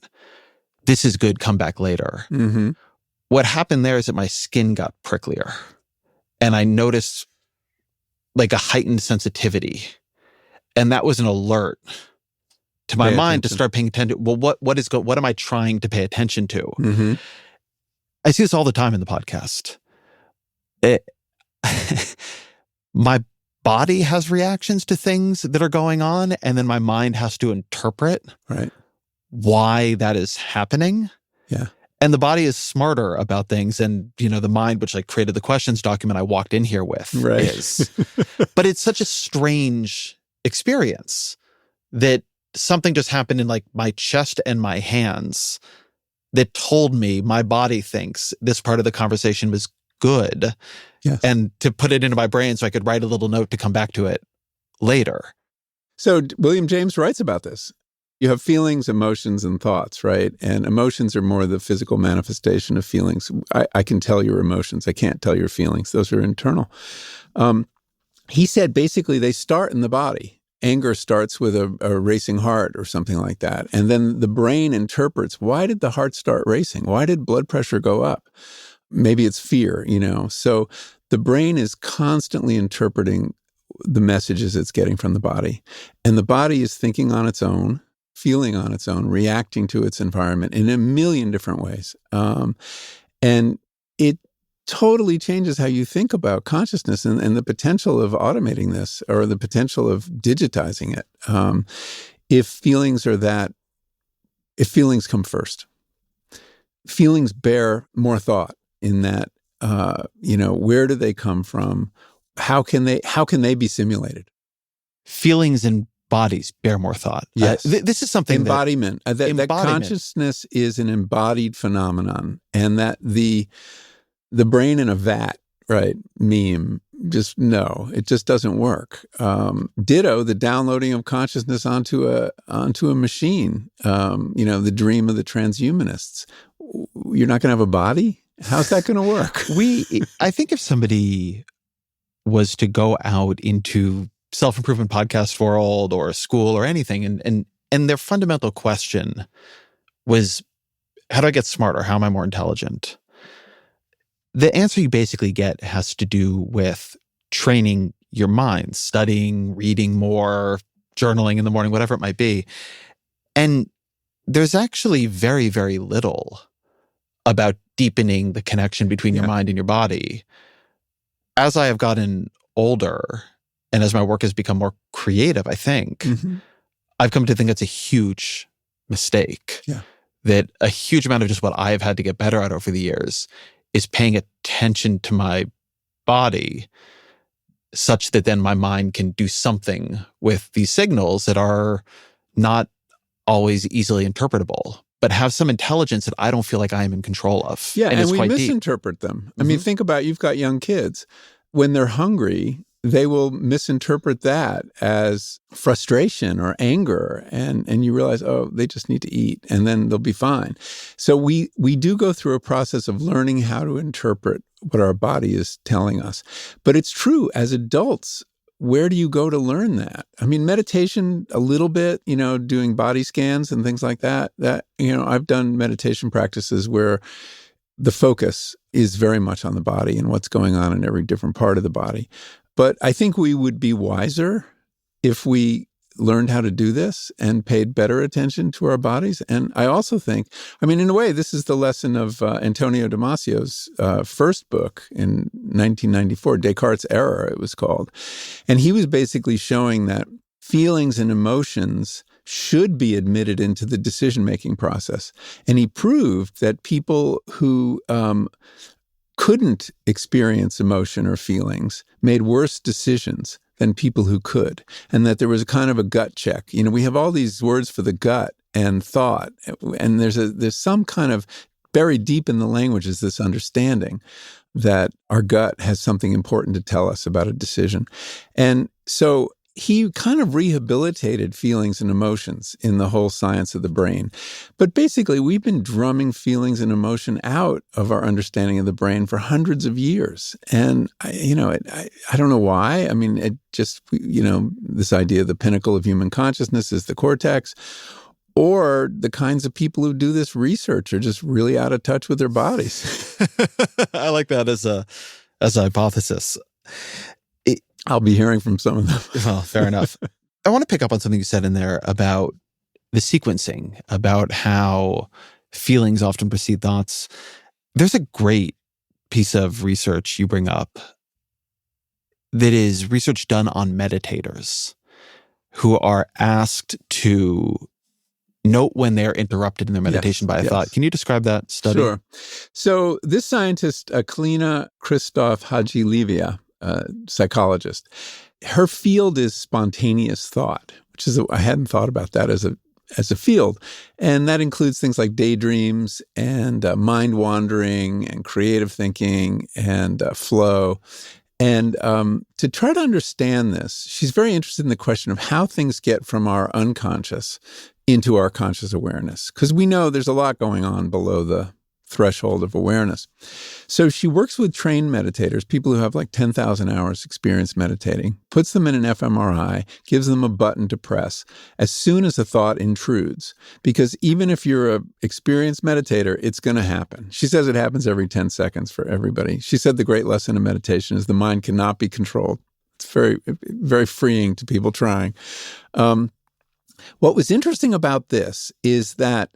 this is good, come back later. Mm-hmm. What happened there is that my skin got pricklier and I noticed like a heightened sensitivity. And that was an alert to my mind to start paying attention. Well, what am I trying to pay attention to? Mm-hmm. I see this all the time in the podcast. My body has reactions to things that are going on, and then my mind has to interpret why that is happening. Yeah. And the body is smarter about things than, the mind, which like created the questions document I walked in here with is. But it's such a strange experience that something just happened in like my chest and my hands that told me my body thinks this part of the conversation was good. Yes. And to put it into my brain so I could write a little note to come back to it later. So William James writes about this. You have feelings, emotions, and thoughts, right? And emotions are more the physical manifestation of feelings. I can tell your emotions. I can't tell your feelings. Those are internal. He said basically they start in the body. anger starts with a racing heart or something like that. And then the brain interprets, why did the heart start racing? Why did blood pressure go up? Maybe it's fear, So the brain is constantly interpreting the messages it's getting from the body. And the body is thinking on its own, feeling on its own, reacting to its environment in a million different ways. And it totally changes how you think about consciousness and the potential of automating this or the potential of digitizing it. If feelings come first, feelings bear more thought in that, where do they come from? How can they be simulated? Feelings and bodies bear more thought. Yes. This is something embodiment. That embodiment. Consciousness is an embodied phenomenon, and that the brain in a vat, right, meme, it just doesn't work. Ditto the downloading of consciousness onto a machine. The dream of the transhumanists. You're not going to have a body? How's that going to work? I think if somebody was to go out into self-improvement podcast world or school or anything, and their fundamental question was, how do I get smarter? How am I more intelligent? The answer you basically get has to do with training your mind, studying, reading more, journaling in the morning, whatever it might be. And there's actually very, very little about deepening the connection between your mind and your body. As I have gotten older and as my work has become more creative, I think, I've come to think it's a huge mistake. Yeah. That a huge amount of just what I have had to get better at over the years is paying attention to my body such that then my mind can do something with these signals that are not always easily interpretable, but have some intelligence that I don't feel like I am in control of. Yeah, and we quite misinterpret them. I mean, think about, you've got young kids. When they're hungry, they will misinterpret that as frustration or anger. And you realize, oh, they just need to eat, and then they'll be fine. So we do go through a process of learning how to interpret what our body is telling us. But it's true, as adults, where do you go to learn that? I mean, meditation a little bit, doing body scans and things like that. I've done meditation practices where the focus is very much on the body and what's going on in every different part of the body. But I think we would be wiser if we learned how to do this and paid better attention to our bodies. And I also think, in a way, this is the lesson of Antonio Damasio's first book in 1994, Descartes' Error, it was called. And he was basically showing that feelings and emotions should be admitted into the decision-making process. And he proved that people who couldn't experience emotion or feelings made worse decisions than people who could, and that there was a kind of a gut check. We have all these words for the gut and thought, and there's some kind of buried deep in the language is this understanding that our gut has something important to tell us about a decision. And so he kind of rehabilitated feelings and emotions in the whole science of the brain. But basically, we've been drumming feelings and emotion out of our understanding of the brain for hundreds of years. And, I don't know why. It just, this idea of the pinnacle of human consciousness is the cortex, or the kinds of people who do this research are just really out of touch with their bodies. I like that as a hypothesis. I'll be hearing from some of them. Well, fair enough. I want to pick up on something you said in there about the sequencing, about how feelings often precede thoughts. There's a great piece of research you bring up that is research done on meditators who are asked to note when they're interrupted in their meditation by a thought. Can you describe that study? Sure. So this scientist, Klein Christoph Hadji-Levia, psychologist, her field is spontaneous thought, which is, I hadn't thought about that as a field. And that includes things like daydreams and mind wandering and creative thinking and flow. And to try to understand this, she's very interested in the question of how things get from our unconscious into our conscious awareness. Because we know there's a lot going on below the threshold of awareness. So she works with trained meditators, people who have like 10,000 hours experience meditating, puts them in an fMRI, gives them a button to press as soon as a thought intrudes. Because even if you're an experienced meditator, it's going to happen. She says it happens every 10 seconds for everybody. She said the great lesson in meditation is the mind cannot be controlled. It's very, very freeing to people trying. What was interesting about this is that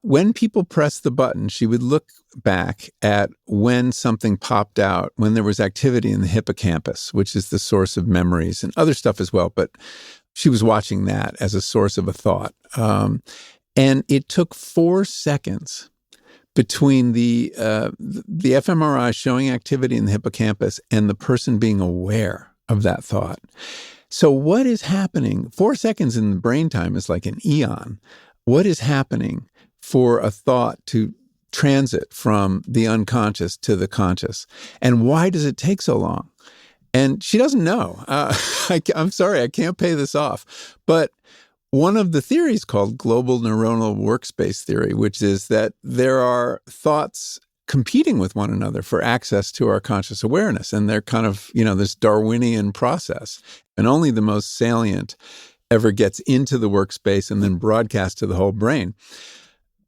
when people pressed the button, she would look back at when something popped out, when there was activity in the hippocampus, which is the source of memories and other stuff as well. But she was watching that as a source of a thought. And it took 4 seconds between the fMRI showing activity in the hippocampus and the person being aware of that thought. So what is happening? 4 seconds in the brain time is like an eon. What is happening for a thought to transit from the unconscious to the conscious? And why does it take so long? And she doesn't know. I'm sorry, I can't pay this off. But one of the theories called global neuronal workspace theory, which is that there are thoughts competing with one another for access to our conscious awareness. And they're kind of, this Darwinian process. And only the most salient ever gets into the workspace and then broadcast to the whole brain.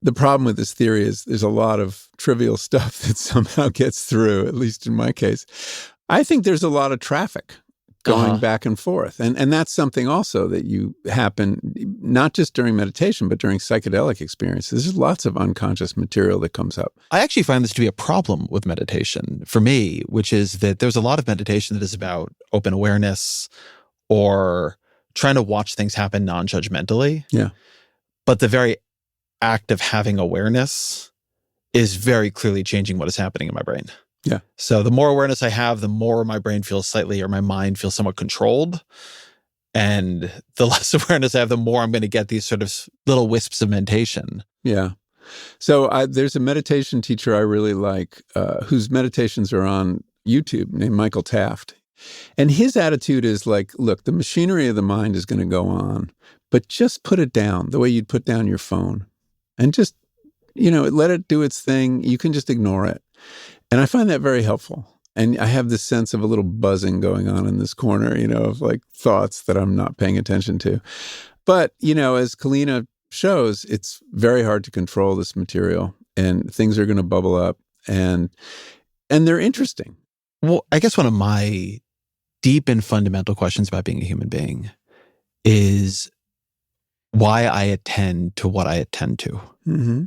The problem with this theory is there's a lot of trivial stuff that somehow gets through, at least in my case. I think there's a lot of traffic going back and forth. And that's something also that happen not just during meditation, but during psychedelic experiences. There's lots of unconscious material that comes up. I actually find this to be a problem with meditation for me, which is that there's a lot of meditation that is about open awareness or trying to watch things happen non-judgmentally. Yeah. But the very act of having awareness is very clearly changing what is happening in my brain. Yeah. So the more awareness I have, the more my brain feels slightly, or my mind feels somewhat controlled. And the less awareness I have, the more I'm going to get these sort of little wisps of mentation. Yeah. So there's a meditation teacher I really like whose meditations are on YouTube named Michael Taft. And his attitude is like, look, the machinery of the mind is going to go on, but just put it down the way you'd put down your phone. And just, let it do its thing. You can just ignore it. And I find that very helpful. And I have this sense of a little buzzing going on in this corner, of like thoughts that I'm not paying attention to. But, as Kalina shows, it's very hard to control this material and things are going to bubble up and they're interesting. Well, I guess one of my deep and fundamental questions about being a human being is why I attend to what I attend to. Mm-hmm.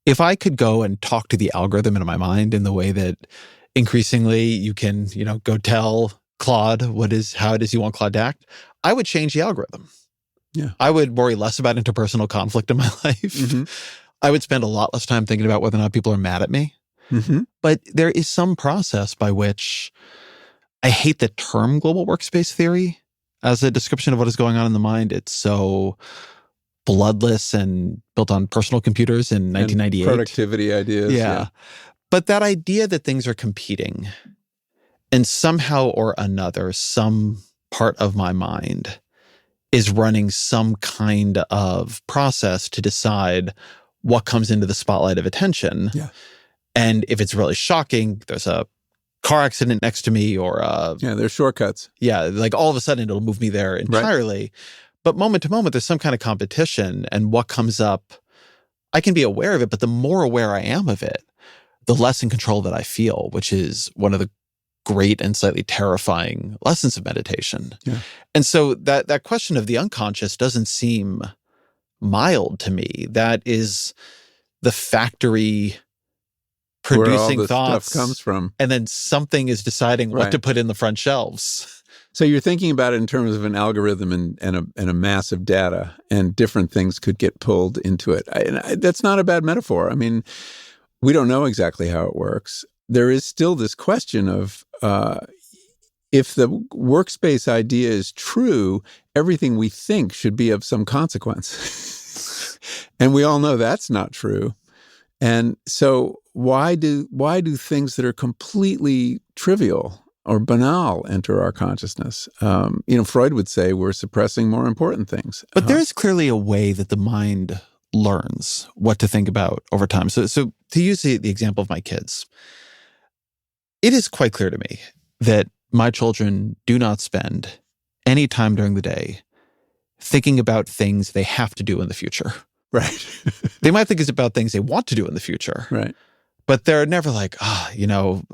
If I could go and talk to the algorithm in my mind in the way that increasingly you can, go tell Claude how it is you want Claude to act, I would change the algorithm. Yeah. I would worry less about interpersonal conflict in my life. Mm-hmm. I would spend a lot less time thinking about whether or not people are mad at me. Mm-hmm. But there is some process by which I hate the term global workspace theory as a description of what is going on in the mind. It's so bloodless and built on personal computers in 1998. And productivity ideas. Yeah. But that idea that things are competing and somehow or another, some part of my mind is running some kind of process to decide what comes into the spotlight of attention. Yeah. And if it's really shocking, there's a car accident next to me or there's shortcuts. Yeah, like all of a sudden it'll move me there entirely. Right. But moment to moment, there's some kind of competition, and what comes up, I can be aware of it, but the more aware I am of it, the less in control that I feel, which is one of the great and slightly terrifying lessons of meditation. Yeah. And so that question of the unconscious doesn't seem mild to me. That is the factory producing where all this thoughts stuff comes from. And then something is deciding what to put in the front shelves. So you're thinking about it in terms of an algorithm and a mass of data, and different things could get pulled into it. That's not a bad metaphor. I mean, we don't know exactly how it works. There is still this question of if the workspace idea is true, everything we think should be of some consequence. And we all know that's not true. And so why do things that are completely trivial or banal enter our consciousness? Freud would say we're suppressing more important things. But there is clearly a way that the mind learns what to think about over time. So to use the example of my kids, it is quite clear to me that my children do not spend any time during the day thinking about things they have to do in the future. Right. They might think it's about things they want to do in the future. Right. But they're never like, I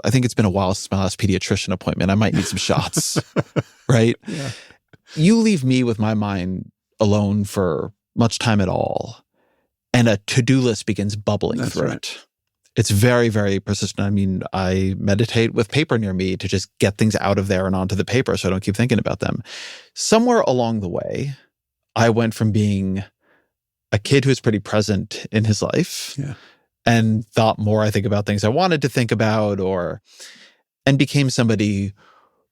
think it's been a while since my last pediatrician appointment. I might need some shots. Right? Yeah. You leave me with my mind alone for much time at all, and a to-do list begins bubbling through it. It's very, very persistent. I mean, I meditate with paper near me to just get things out of there and onto the paper so I don't keep thinking about them. Somewhere along the way, I went from being a kid who was pretty present in his life and thought more, I think, about things I wanted to think about, and became somebody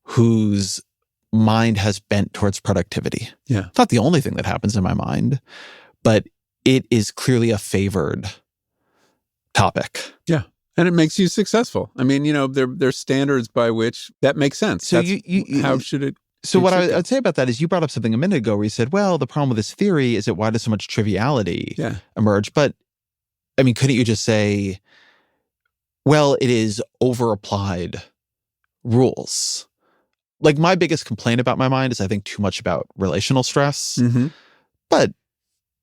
whose mind has bent towards productivity. Yeah. It's not the only thing that happens in my mind, but it is clearly a favored topic. Yeah. And it makes you successful. I mean, there's standards by which that makes sense. So how should it? So what I'd say about that is you brought up something a minute ago where you said, well, the problem with this theory is that why does so much triviality emerge? But I mean, couldn't you just say, well, it is over-applied rules? Like my biggest complaint about my mind is I think too much about relational stress. Mm-hmm. But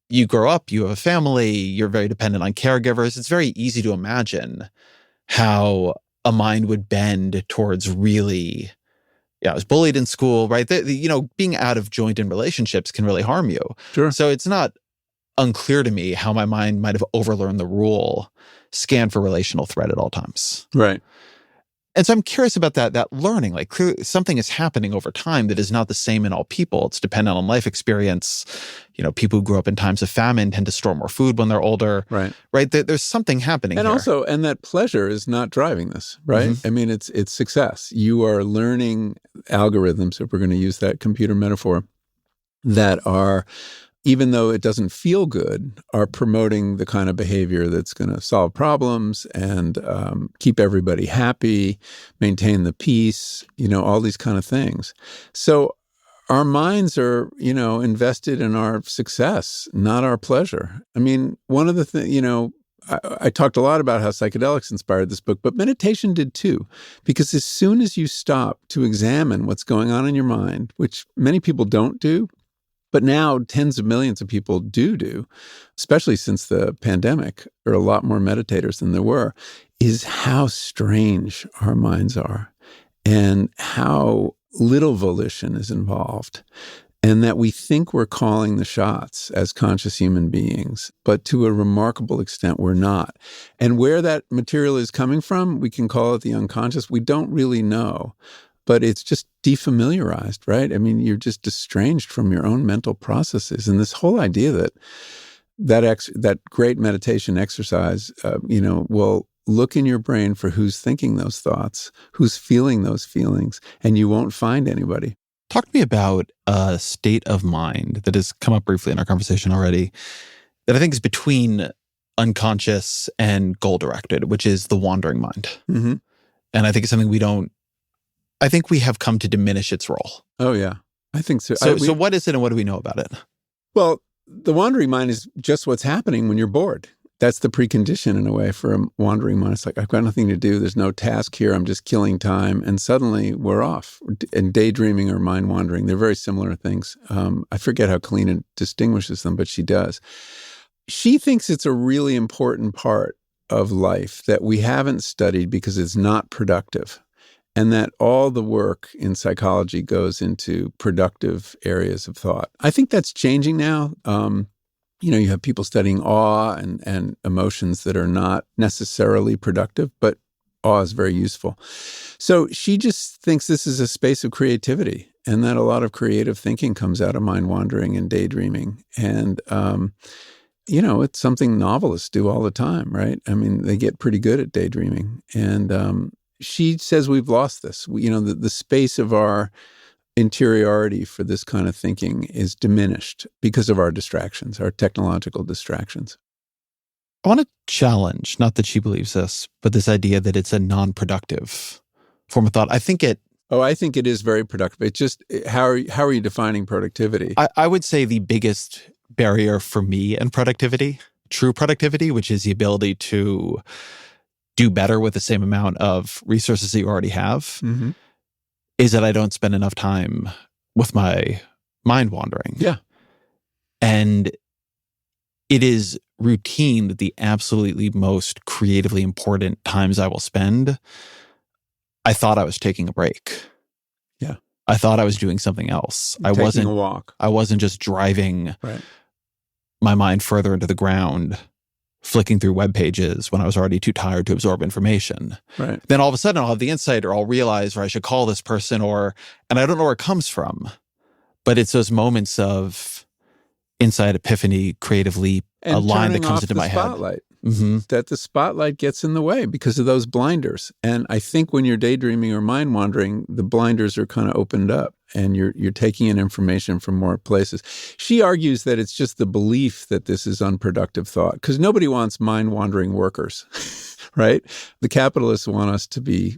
you grow up, you have a family, you're very dependent on caregivers. It's very easy to imagine how a mind would bend towards really, I was bullied in school, right? Being out of joint in relationships can really harm you. Sure. So it's not unclear to me how my mind might have overlearned the rule, scan for relational threat at all times. Right. And so I'm curious about that learning. Like clearly something is happening over time that is not the same in all people. It's dependent on life experience. People who grew up in times of famine tend to store more food when they're older. Right. Right. There's something happening and here. And that pleasure is not driving this, right? Mm-hmm. I mean, it's success. You are learning algorithms, if we're going to use that computer metaphor, that are, even though it doesn't feel good, are promoting the kind of behavior that's going to solve problems and keep everybody happy, maintain the peace, all these kind of things. So our minds are, invested in our success, not our pleasure. I mean, one of the things, I talked a lot about how psychedelics inspired this book, but meditation did too. Because as soon as you stop to examine what's going on in your mind, which many people don't do, but now tens of millions of people do, especially since the pandemic, there are a lot more meditators than there were, is how strange our minds are and how little volition is involved. And that we think we're calling the shots as conscious human beings, but to a remarkable extent, we're not. And where that material is coming from, we can call it the unconscious. We don't really know. But it's just defamiliarized, right? I mean, you're just estranged from your own mental processes. And this whole idea that great meditation exercise, will look in your brain for who's thinking those thoughts, who's feeling those feelings, and you won't find anybody. Talk to me about a state of mind that has come up briefly in our conversation already that I think is between unconscious and goal-directed, which is the wandering mind. Mm-hmm. And I think it's something I think we have come to diminish its role. Oh, yeah. I think so. So what is it and what do we know about it? Well, the wandering mind is just what's happening when you're bored. That's the precondition in a way for a wandering mind. It's like, I've got nothing to do. There's no task here. I'm just killing time. And suddenly we're off. And daydreaming or mind wandering, they're very similar things. I forget how Klein distinguishes them, but she does. She thinks it's a really important part of life that we haven't studied because it's not productive. And that all the work in psychology goes into productive areas of thought. I think that's changing now. You have people studying awe and emotions that are not necessarily productive, but awe is very useful. So she just thinks this is a space of creativity and that a lot of creative thinking comes out of mind wandering and daydreaming. And, it's something novelists do all the time, right? I mean, they get pretty good at daydreaming. And she says we've lost this. The space of our interiority for this kind of thinking is diminished because of our distractions, our technological distractions. I want to challenge, not that she believes this, but this idea that it's a non-productive form of thought. I think it is very productive. It's just, how are you defining productivity? I would say the biggest barrier for me in productivity true productivity, which is the ability to do better with the same amount of resources that you already have, Mm-hmm. is that I don't spend enough time with my mind wandering. Yeah. And it is routine that the absolutely most creatively important times I will spend, I thought I was taking a break. Yeah. I thought I was doing something else. Taking a walk. I wasn't just driving Right. my mind further into the ground, flicking through web pages when I was already too tired to absorb information. Right. Then all of a sudden I'll have the insight, or I'll realize, or I should call this person, and I don't know where it comes from. But it's those moments of insight, epiphany, creative leap, And a line that turning comes off into the my spotlight. head. Mm-hmm. That the spotlight gets in the way because of those blinders. And I think when you're daydreaming or mind wandering, the blinders are kind of opened up and you're taking in information from more places. She argues that it's just the belief that this is unproductive thought because nobody wants mind wandering workers, right? The capitalists want us to be,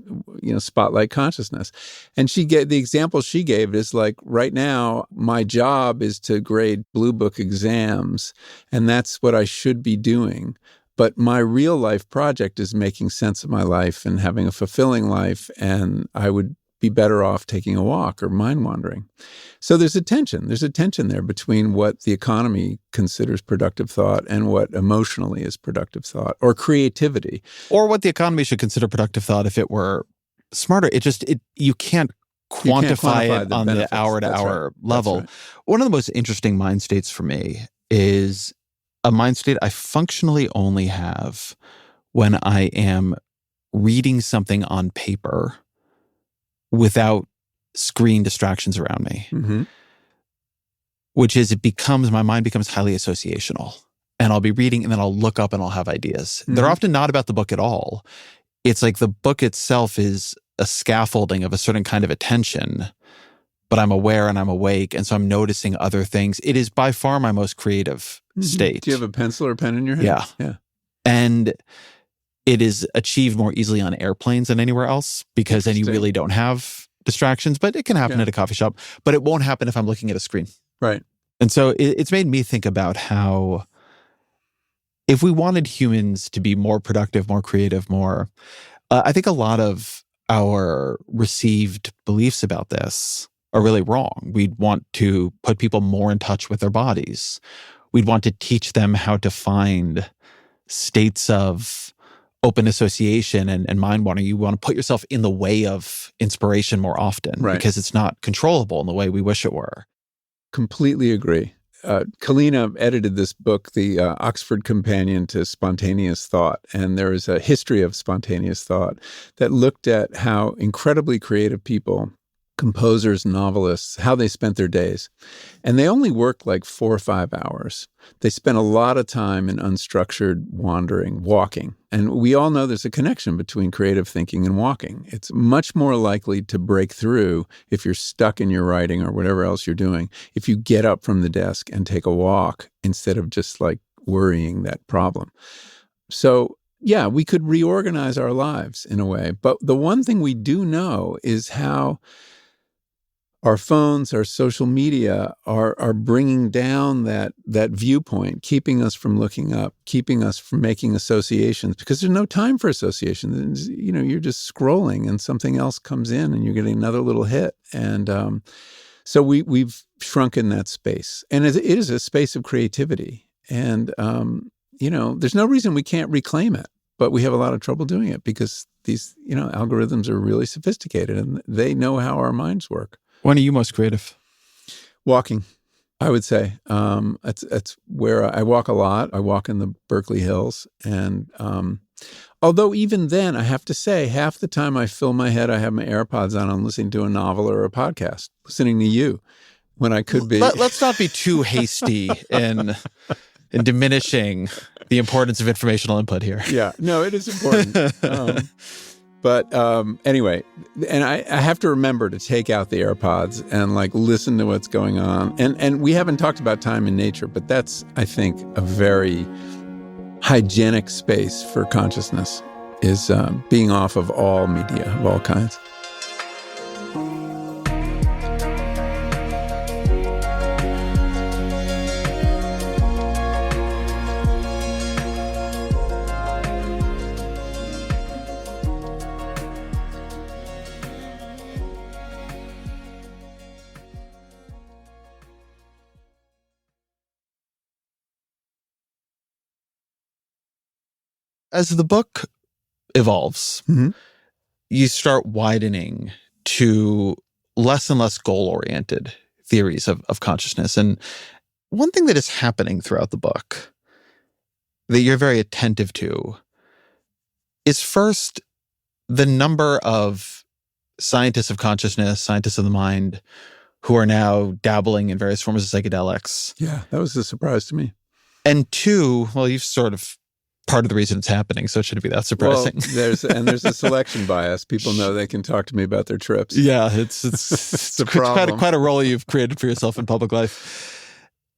spotlight consciousness. And the example she gave is like, right now, my job is to grade Blue Book exams, and that's what I should be doing. But my real life project is making sense of my life and having a fulfilling life, and I would be better off taking a walk or mind wandering. So there's a tension. There's a tension there between what the economy considers productive thought and what emotionally is productive thought or creativity. Or what the economy should consider productive thought if it were smarter. You can't quantify it on the hour-to-hour level. Right. One of the most interesting mind states for me is a mind state I functionally only have when I am reading something on paper without screen distractions around me, Mm-hmm. which is my mind becomes highly associational. And I'll be reading and then I'll look up and I'll have ideas. Mm-hmm. They're often not about the book at all. It's like the book itself is a scaffolding of a certain kind of attention, but I'm aware and I'm awake, and so I'm noticing other things. It is by far my most creative state. Do you have a pencil or pen in your hand? Yeah. Yeah. And it is achieved more easily on airplanes than anywhere else because then you really don't have distractions, but it can happen at a coffee shop, but it won't happen if I'm looking at a screen. Right. And so it's made me think about how if we wanted humans to be more productive, more creative, I think a lot of our received beliefs about this are really wrong. We'd want to put people more in touch with their bodies. We'd want to teach them how to find states of open association and mind wandering. You want to put yourself in the way of inspiration more often because it's not controllable in the way we wish it were. Completely agree. Kalina edited this book, the Oxford Companion to Spontaneous Thought, and there is a history of spontaneous thought that looked at how incredibly creative people, composers, novelists, how they spent their days. And they only worked like 4 or 5 hours. They spent a lot of time in unstructured wandering, walking. And we all know there's a connection between creative thinking and walking. It's much more likely to break through if you're stuck in your writing or whatever else you're doing, if you get up from the desk and take a walk instead of just like worrying that problem. So yeah, we could reorganize our lives in a way. But the one thing we do know is how our phones, our social media are bringing down that viewpoint, keeping us from looking up, keeping us from making associations, because there's no time for associations. You're just scrolling and something else comes in and you're getting another little hit. And so we've shrunken that space. And it is a space of creativity. And, there's no reason we can't reclaim it, but we have a lot of trouble doing it because these, algorithms are really sophisticated and they know how our minds work. When are you most creative? Walking, I would say. That's where I walk a lot. I walk in the Berkeley Hills. And although even then, I have to say, half the time I fill my head, I have my AirPods on, I'm listening to a novel or a podcast, listening to you when I could be. Let's not be too hasty in diminishing the importance of informational input here. Yeah, no, it is important. But anyway, and I have to remember to take out the AirPods and like listen to what's going on. And we haven't talked about time in nature, but that's, I think, a very hygienic space for consciousness is being off of all media of all kinds. as the book evolves, you start widening to less and less goal-oriented theories of consciousness. And one thing that is happening throughout the book that you're very attentive to is first the number of scientists of consciousness, scientists of the mind, who are now dabbling in various forms of psychedelics. Yeah, that was a surprise to me. And two, well, you've sort of part of the reason it's happening, so it shouldn't be that surprising. Well, there's a selection bias. People know they can talk to me about their trips. Yeah, it's a problem. quite a role you've created for yourself in public life.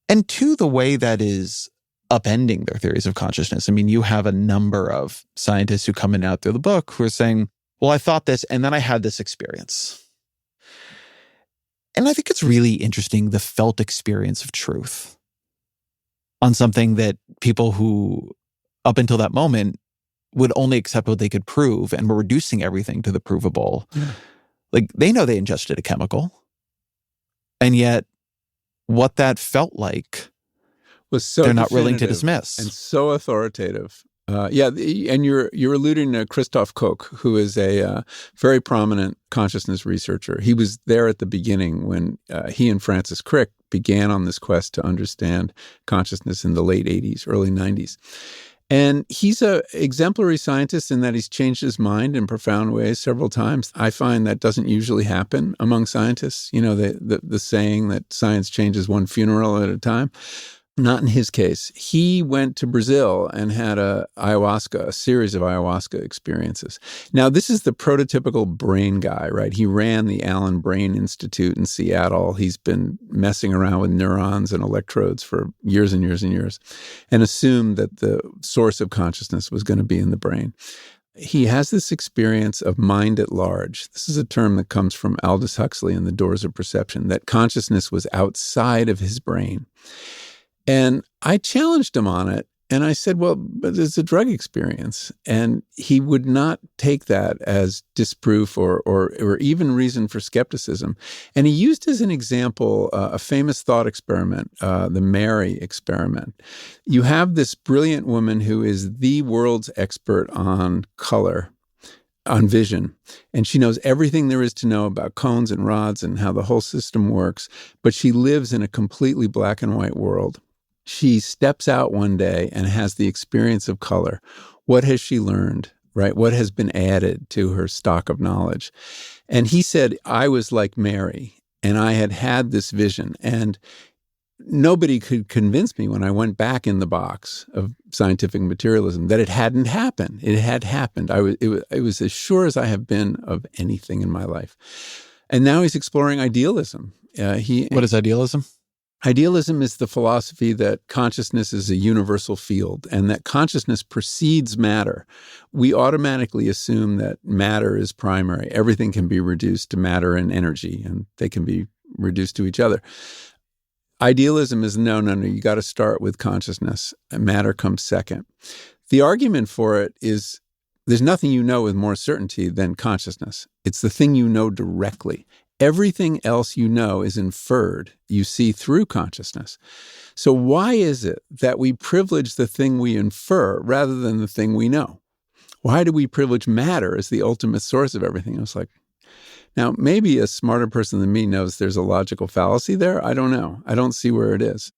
And two, the way that is upending their theories of consciousness. I mean, you have a number of scientists who come in and out through the book who are saying, well, I thought this, and then I had this experience. And I think it's really interesting, the felt experience of truth on something that people who, up until that moment, would only accept what they could prove and were reducing everything to the provable. Yeah. Like, they know they ingested a chemical, and yet what that felt like was so they're not willing to dismiss. And so authoritative. And you're alluding to Christoph Koch, who is a very prominent consciousness researcher. He was there at the beginning when he and Francis Crick began on this quest to understand consciousness in the late 80s, early 90s. And he's an exemplary scientist in that he's changed his mind in profound ways several times. I find that doesn't usually happen among scientists. You know, the saying that science changes one funeral at a time. Not in his case. He went to Brazil and had a series of ayahuasca experiences. Now, this is the prototypical brain guy, right? He ran the Allen Brain Institute in Seattle. He's been messing around with neurons and electrodes for years and years and years, and assumed that the source of consciousness was going to be in the brain. He has this experience of mind at large. This is a term that comes from Aldous Huxley in The Doors of Perception, that consciousness was outside of his brain. And I challenged him on it, and I said, well, but it's a drug experience. And he would not take that as disproof or even reason for skepticism. And he used as an example a famous thought experiment, the Mary experiment. You have this brilliant woman who is the world's expert on color, on vision, and she knows everything there is to know about cones and rods and how the whole system works, but she lives in a completely black and white world. She steps out one day and has the experience of color. What has she learned, right? What has been added to her stock of knowledge? And he said, I was like Mary, and I had this vision. And nobody could convince me when I went back in the box of scientific materialism that it hadn't happened. It had happened. It was as sure as I have been of anything in my life. And now he's exploring idealism. What is idealism? Idealism is the philosophy that consciousness is a universal field and that consciousness precedes matter. We automatically assume that matter is primary. Everything can be reduced to matter and energy, and they can be reduced to each other. Idealism is no, you got to start with consciousness, and matter comes second. The argument for it is there's nothing you know with more certainty than consciousness. It's the thing you know directly. Everything else you know is inferred, you see through consciousness. So why is it that we privilege the thing we infer rather than the thing we know? Why do we privilege matter as the ultimate source of everything? I was like, now maybe a smarter person than me knows there's a logical fallacy there. I don't know. I don't see where it is.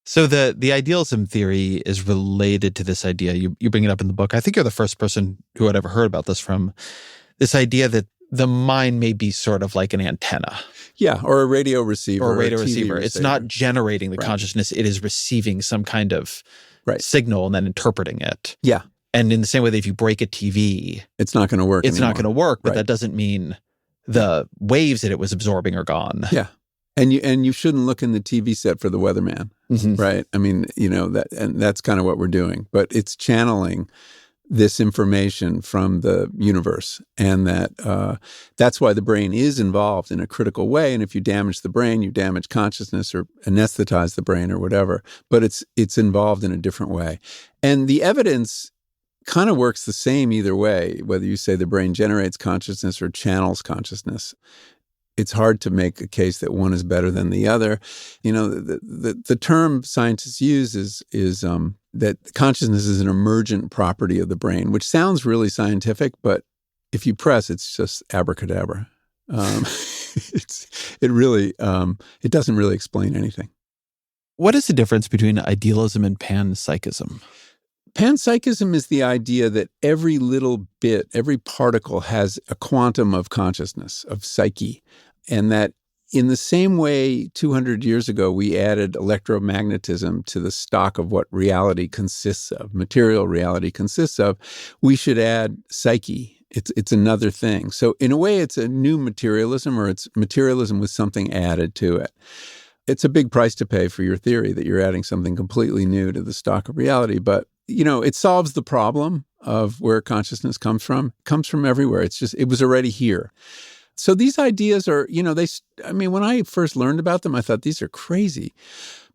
So the idealism theory is related to this idea. You bring it up in the book. I think you're the first person who had ever heard about this, from this idea that the mind may be sort of like an antenna. Yeah, or a radio receiver. Or a radio receiver. It's not generating the consciousness. It is receiving some kind of signal and then interpreting it. Yeah. And in the same way that if you break a TV, it's not going to work not going to work, but that doesn't mean the waves that it was absorbing are gone. Yeah. And you shouldn't look in the TV set for the weatherman, right? I mean, that's kind of what we're doing. But it's channeling this information from the universe, and that's why the brain is involved in a critical way. And if you damage the brain, you damage consciousness or anesthetize the brain or whatever. But it's involved in a different way, and the evidence kind of works the same either way, whether you say the brain generates consciousness or channels consciousness. it's hard to make a case that one is better than the other. The term scientists use is that consciousness is an emergent property of the brain, which sounds really scientific, but if you press, it's just abracadabra. It doesn't really explain anything. What is the difference between idealism and panpsychism? Panpsychism is the idea that every little bit, every particle has a quantum of consciousness, of psyche, and that in the same way 200 years ago we added electromagnetism to the stock of what reality consists of, material reality consists of, we should add psyche. It's another thing. So in a way, it's a new materialism, or it's materialism with something added to it. It's a big price to pay for your theory that you're adding something completely new to the stock of reality. But, it solves the problem of where consciousness comes from. It comes from everywhere. It was already here. So these ideas are, when I first learned about them, I thought these are crazy.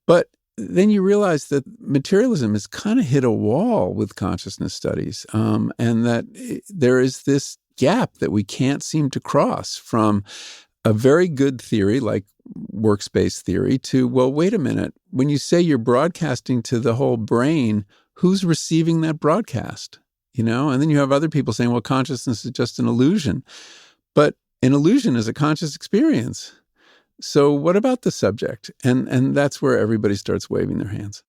But then you realize that materialism has kind of hit a wall with consciousness studies, and that there is this gap that we can't seem to cross from a very good theory like workspace theory to, well, wait a minute, when you say you're broadcasting to the whole brain, who's receiving that broadcast? And then you have other people saying, well, consciousness is just an illusion. But an illusion is a conscious experience. So what about the subject? And that's where everybody starts waving their hands.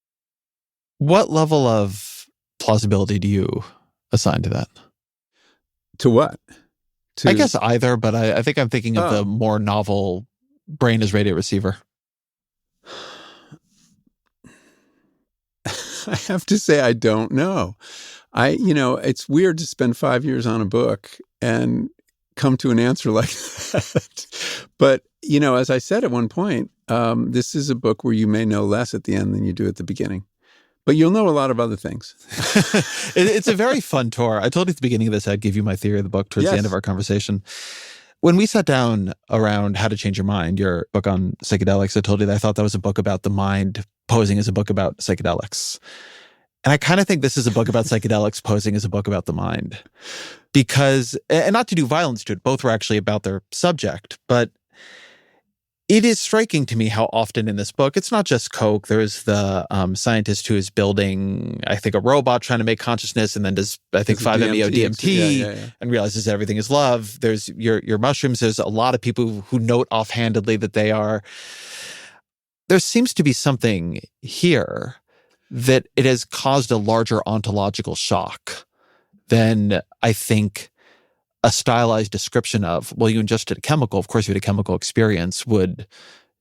What level of plausibility do you assign to that? To what? I guess either, but I think I'm thinking of the more novel brain as radio receiver. I have to say I don't know. It's weird to spend 5 years on a book and come to an answer like that. But, as I said at one point, this is a book where you may know less at the end than you do at the beginning. But you'll know a lot of other things. It's a very fun tour. I told you at the beginning of this, I'd give you my theory of the book towards the end of our conversation. When we sat down around How to Change Your Mind, your book on psychedelics, I told you that I thought that was a book about the mind posing as a book about psychedelics. And I kind of think this is a book about psychedelics posing as a book about the mind. Because, and not to do violence to it, both were actually about their subject, but it is striking to me how often in this book, it's not just Coke. There's the scientist who is building, I think, a robot trying to make consciousness, and then does, I think, 5-MeO DMT and realizes everything is love. There's your mushrooms. There's a lot of people who note offhandedly that they are. There seems to be something here that it has caused a larger ontological shock than, I think, a stylized description of, well, you ingested a chemical, of course you had a chemical experience, would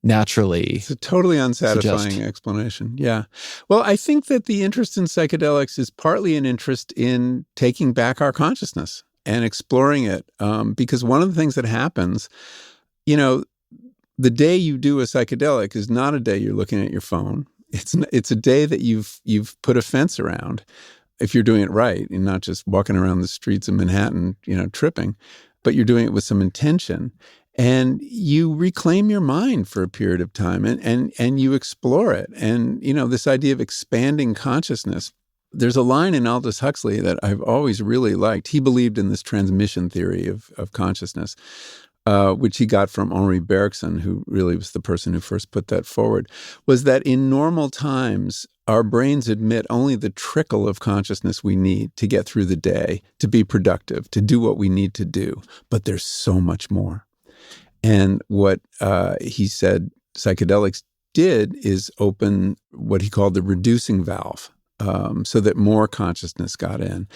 naturally It's a totally unsatisfying explanation. Yeah. Well, I think that the interest in psychedelics is partly an interest in taking back our consciousness and exploring it. Because one of the things that happens, the day you do a psychedelic is not a day you're looking at your phone. It's a day that you've put a fence around, if you're doing it right and not just walking around the streets of Manhattan, tripping, but you're doing it with some intention. And you reclaim your mind for a period of time and you explore it. And, this idea of expanding consciousness, there's a line in Aldous Huxley that I've always really liked. He believed in this transmission theory of consciousness, which he got from Henri Bergson, who really was the person who first put that forward, was that in normal times, our brains admit only the trickle of consciousness we need to get through the day, to be productive, to do what we need to do. But there's so much more. And what he said psychedelics did is open what he called the reducing valve, so that more consciousness got in.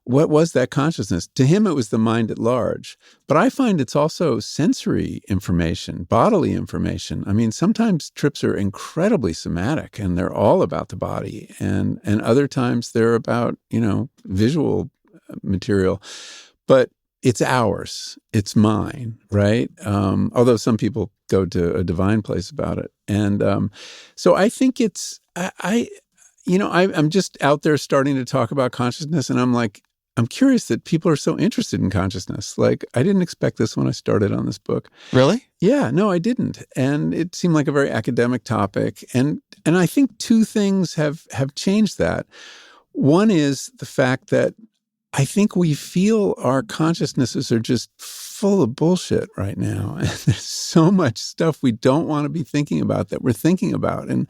What was that consciousness? To him, it was the mind at large. But I find it's also sensory information, bodily information. I mean, sometimes trips are incredibly somatic and they're all about the body. And other times they're about, visual material. But it's ours. It's mine, right? Although some people go to a divine place about it. And so I think it's, I'm just out there starting to talk about consciousness, and I'm curious that people are so interested in consciousness. Like, I didn't expect this when I started on this book. Really? Yeah, no, I didn't. And it seemed like a very academic topic. And I think two things have changed that. One is the fact that I think we feel our consciousnesses are just full of bullshit right now. And there's so much stuff we don't want to be thinking about that we're thinking about. And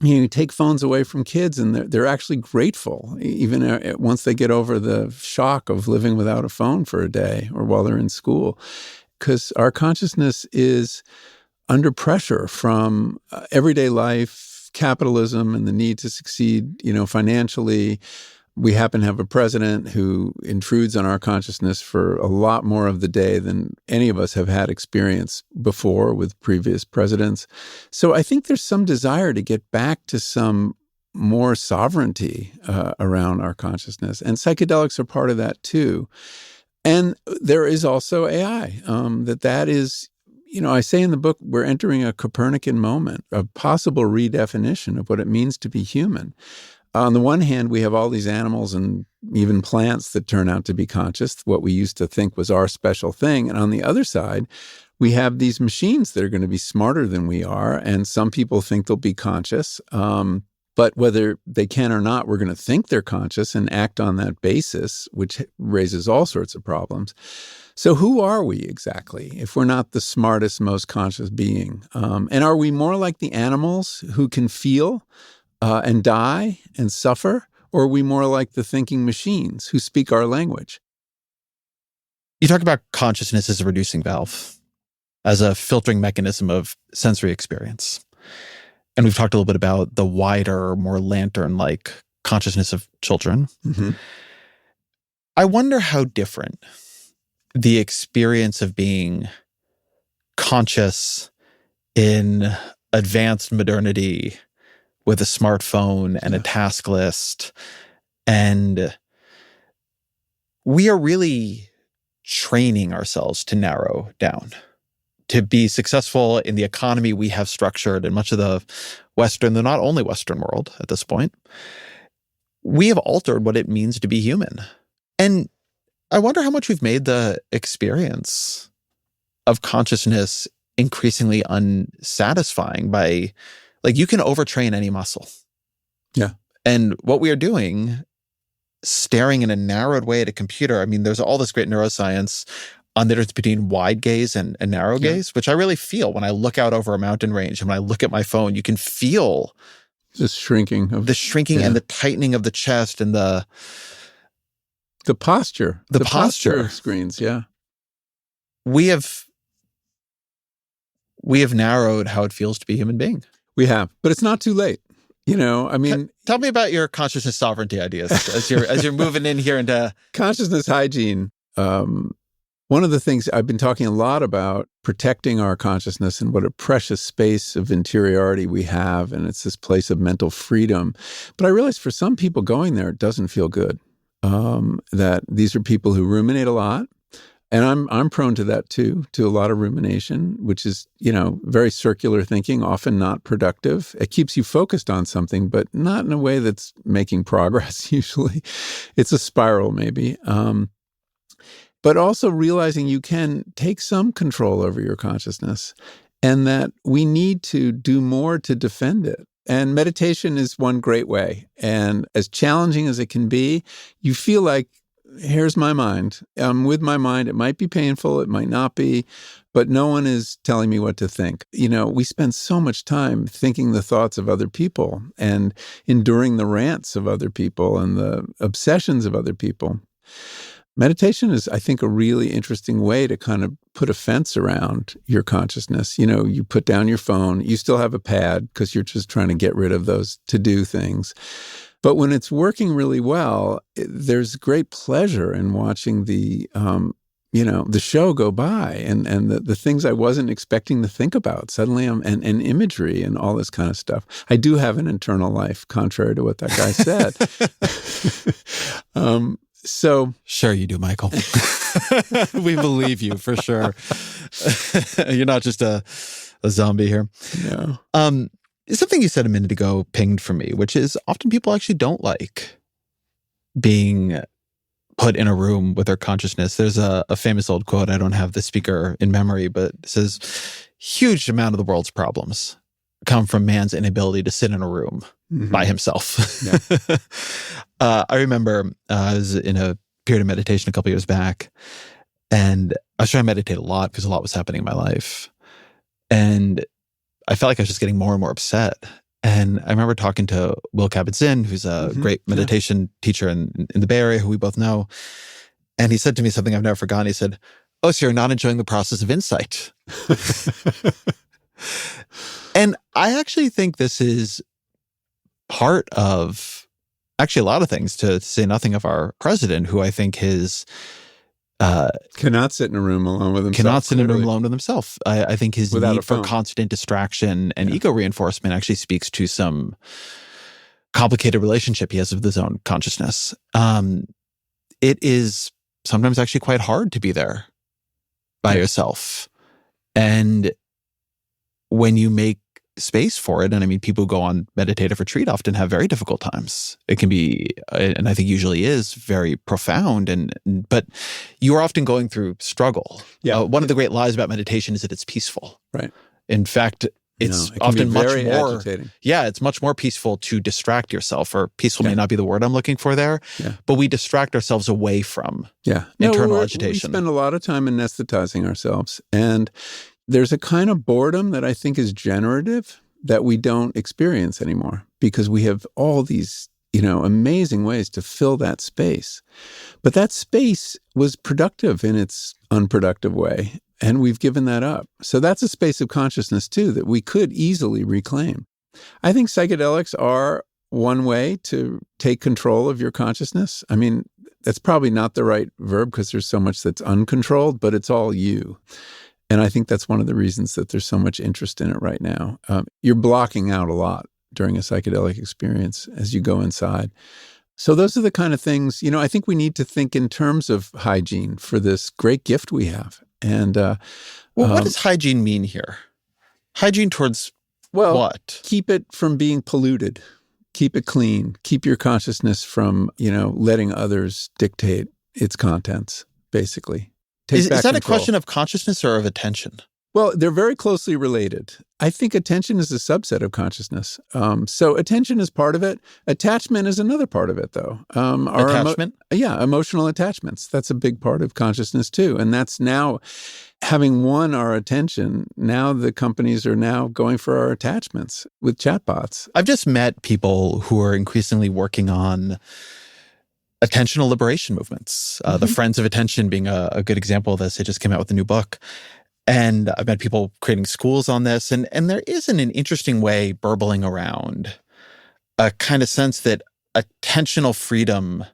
you take phones away from kids and they're actually grateful, even once they get over the shock of living without a phone for a day or while they're in school. Because our consciousness is under pressure from everyday life, capitalism, and the need to succeed, financially. We happen to have a president who intrudes on our consciousness for a lot more of the day than any of us have had experience before with previous presidents. So I think there's some desire to get back to some more sovereignty around our consciousness. And psychedelics are part of that too. And there is also AI, that is, I say in the book, we're entering a Copernican moment, a possible redefinition of what it means to be human. On the one hand, we have all these animals and even plants that turn out to be conscious, what we used to think was our special thing. And on the other side, we have these machines that are going to be smarter than we are. And some people think they'll be conscious. But whether they can or not, we're going to think they're conscious and act on that basis, which raises all sorts of problems. So who are we exactly if we're not the smartest, most conscious being? And are we more like the animals who can feel and die and suffer? Or are we more like the thinking machines who speak our language? You talk about consciousness as a reducing valve, as a filtering mechanism of sensory experience. And we've talked a little bit about the wider, more lantern-like consciousness of children. Mm-hmm. I wonder how different the experience of being conscious in advanced modernity with a smartphone and a task list. And we are really training ourselves to narrow down, to be successful in the economy we have structured in much of the Western, the not only Western world at this point. We have altered what it means to be human. And I wonder how much we've made the experience of consciousness increasingly unsatisfying by, you can overtrain any muscle. Yeah. And what we are doing, staring in a narrowed way at a computer, there's all this great neuroscience on the difference between wide gaze and narrow gaze, which I really feel when I look out over a mountain range and when I look at my phone. You can feel the shrinking and the tightening of the chest and the posture. The posture of screens, yeah. We have narrowed how it feels to be a human being. We have, but it's not too late. Tell me about your consciousness sovereignty ideas as you're moving in here into consciousness hygiene. One of the things I've been talking a lot about, protecting our consciousness and what a precious space of interiority we have, and it's this place of mental freedom. But I realize for some people going there, it doesn't feel good. That these are people who ruminate a lot. And I'm prone to that too, to a lot of rumination, which is, very circular thinking, often not productive. It keeps you focused on something, but not in a way that's making progress usually. It's a spiral maybe. But also realizing you can take some control over your consciousness and that we need to do more to defend it. And meditation is one great way. And as challenging as it can be, you feel like, here's my mind. I'm with my mind. It might be painful. It might not be. But no one is telling me what to think. We spend so much time thinking the thoughts of other people and enduring the rants of other people and the obsessions of other people. Meditation is, I think, a really interesting way to kind of put a fence around your consciousness. You put down your phone. You still have a pad because you're just trying to get rid of those to-do things. But when it's working really well, there's great pleasure in watching the show go by and the things I wasn't expecting to think about. Suddenly and imagery and all this kind of stuff. I do have an internal life, contrary to what that guy said. So sure you do, Michael. We believe you for sure. You're not just a zombie here. No. Something you said a minute ago pinged for me, which is often people actually don't like being put in a room with their consciousness. There's a famous old quote. I don't have the speaker in memory, but it says, huge amount of the world's problems come from man's inability to sit in a room by himself. Yeah. I remember I was in a period of meditation a couple years back. And I was trying to meditate a lot because a lot was happening in my life. And I felt like I was just getting more and more upset. And I remember talking to Will Kabat-Zinn, who's a great meditation teacher in the Bay Area, who we both know. And he said to me something I've never forgotten. He said, "Oh, so you're not enjoying the process of insight." And I actually think this is part of actually a lot of things, to say nothing of our president, who I think cannot sit in a room alone with himself. Cannot sit in a room alone with himself. I think his Without need for constant distraction and ego reinforcement actually speaks to some complicated relationship he has with his own consciousness. It is sometimes actually quite hard to be there by yourself. And when you make space for it, and I mean, people who go on meditative retreat often have very difficult times. It can be, and I think usually is, very profound, but you are often going through struggle. Yeah. One of the great lies about meditation is that it's peaceful. Right. In fact, it's it often much more agitating. Yeah, it's much more peaceful to distract yourself, or peaceful may not be the word I'm looking for there, but we distract ourselves away from internal agitation. We spend a lot of time anesthetizing ourselves, and there's a kind of boredom that I think is generative that we don't experience anymore, because we have all these, amazing ways to fill that space. But that space was productive in its unproductive way, and we've given that up. So that's a space of consciousness, too, that we could easily reclaim. I think psychedelics are one way to take control of your consciousness. I mean, that's probably not the right verb, because there's so much that's uncontrolled, but it's all you. And I think that's one of the reasons that there's so much interest in it right now. You're blocking out a lot during a psychedelic experience as you go inside. So those are the kind of things, I think we need to think in terms of hygiene for this great gift we have. And what does hygiene mean here? Hygiene towards what? Keep it from being polluted. Keep it clean. Keep your consciousness from, letting others dictate its contents, basically. Is that a question of consciousness or of attention? Well, they're very closely related. I think attention is a subset of consciousness. So attention is part of it. Attachment is another part of it, though. Attachment? Emotional attachments. That's a big part of consciousness, too. And that's now, having won our attention, now the companies are now going for our attachments with chatbots. I've just met people who are increasingly working on attentional liberation movements. The Friends of Attention being a good example of this. They just came out with a new book. And I've met people creating schools on this. And there is an interesting way burbling around a kind of sense that attentional freedom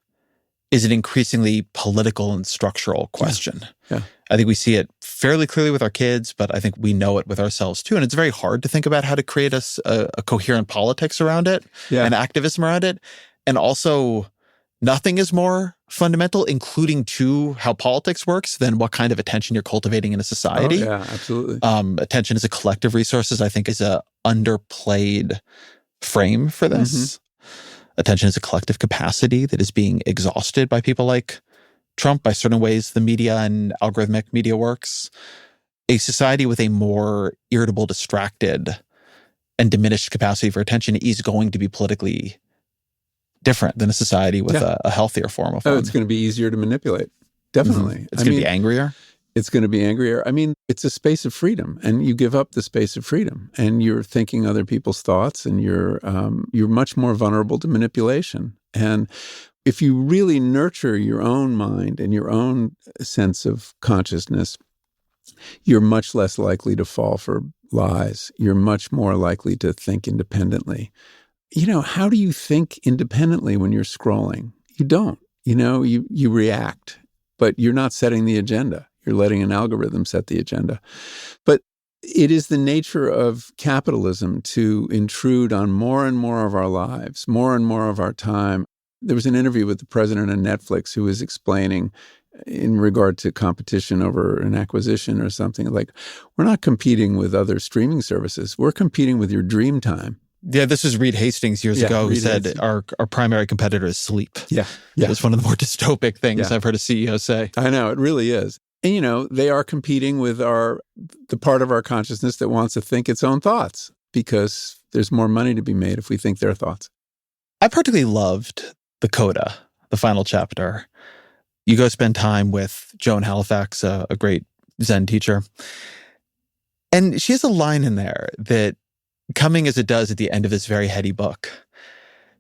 is an increasingly political and structural question. Yeah. I think we see it fairly clearly with our kids, but I think we know it with ourselves too. And it's very hard to think about how to create a coherent politics around it and activism around it. And also, nothing is more fundamental, including to how politics works, than what kind of attention you're cultivating in a society. Oh, yeah, absolutely. Attention as a collective resource, I think, is a underplayed frame for this. Attention is a collective capacity that is being exhausted by people like Trump, by certain ways the media and algorithmic media works. A society with a more irritable, distracted, and diminished capacity for attention is going to be politically different than a society with a healthier form of fun. Oh, it's going to be easier to manipulate. Definitely. It's going to be angrier. It's going to be angrier. I mean, it's a space of freedom, and you give up the space of freedom, and you're thinking other people's thoughts, and you're much more vulnerable to manipulation. And if you really nurture your own mind and your own sense of consciousness, you're much less likely to fall for lies. You're much more likely to think independently. How do you think independently when you're scrolling? You don't. You react, but you're not setting the agenda. You're letting an algorithm set the agenda. But it is the nature of capitalism to intrude on more and more of our lives, more and more of our time. There was an interview with the president of Netflix who was explaining, in regard to competition over an acquisition or something, like, we're not competing with other streaming services. We're competing with your dream time. Yeah, this was Reed Hastings years ago who said our primary competitor is sleep. Yeah. It's one of the more dystopic things I've heard a CEO say. I know, it really is. And, they are competing with the part of our consciousness that wants to think its own thoughts, because there's more money to be made if we think their thoughts. I particularly loved the coda, the final chapter. You go spend time with Joan Halifax, a great Zen teacher. And she has a line in there that, coming as it does at the end of this very heady book,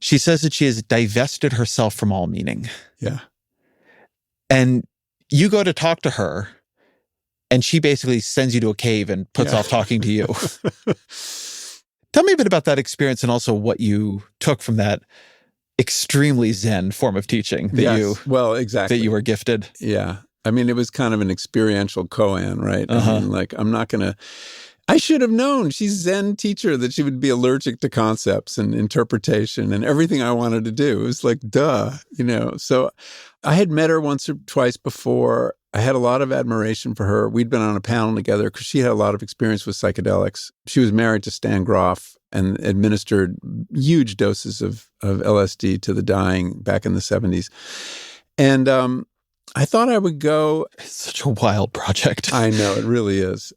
she says that she has divested herself from all meaning. Yeah. And you go to talk to her, and she basically sends you to a cave and puts off talking to you. Tell me a bit about that experience and also what you took from that extremely Zen form of teaching that you were gifted. Yeah. I mean, it was kind of an experiential koan, right? I mean, like, I should have known. She's a Zen teacher, that she would be allergic to concepts and interpretation and everything I wanted to do. It was like, duh, So I had met her once or twice before. I had a lot of admiration for her. We'd been on a panel together because she had a lot of experience with psychedelics. She was married to Stan Groff and administered huge doses of LSD to the dying back in the 70s. And I thought I would go. It's such a wild project. I know, it really is.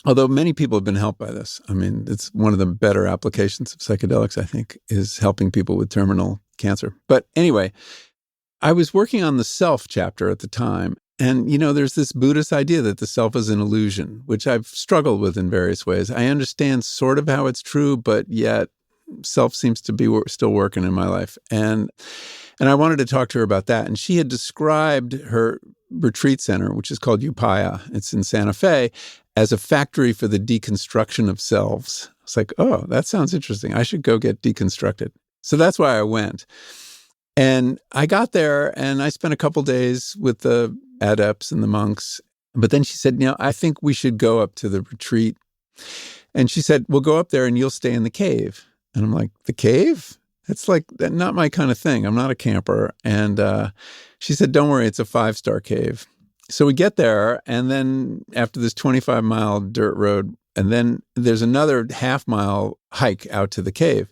Although many people have been helped by this. I mean, it's one of the better applications of psychedelics, I think, is helping people with terminal cancer. But anyway, I was working on the self chapter at the time. And, there's this Buddhist idea that the self is an illusion, which I've struggled with in various ways. I understand sort of how it's true, but yet self seems to be still working in my life. And I wanted to talk to her about that. And she had described her retreat center, which is called Upaya. It's in Santa Fe, as a factory for the deconstruction of selves. It's like, oh, that sounds interesting. I should go get deconstructed. So that's why I went. And I got there and I spent a couple days with the adepts and the monks. But then she said, I think we should go up to the retreat. And she said, we'll go up there and you'll stay in the cave. And I'm like, the cave? It's like not my kind of thing. I'm not a camper. And she said, don't worry, it's a 5-star cave. So we get there, and then after this 25-mile dirt road, and then there's another half-mile hike out to the cave.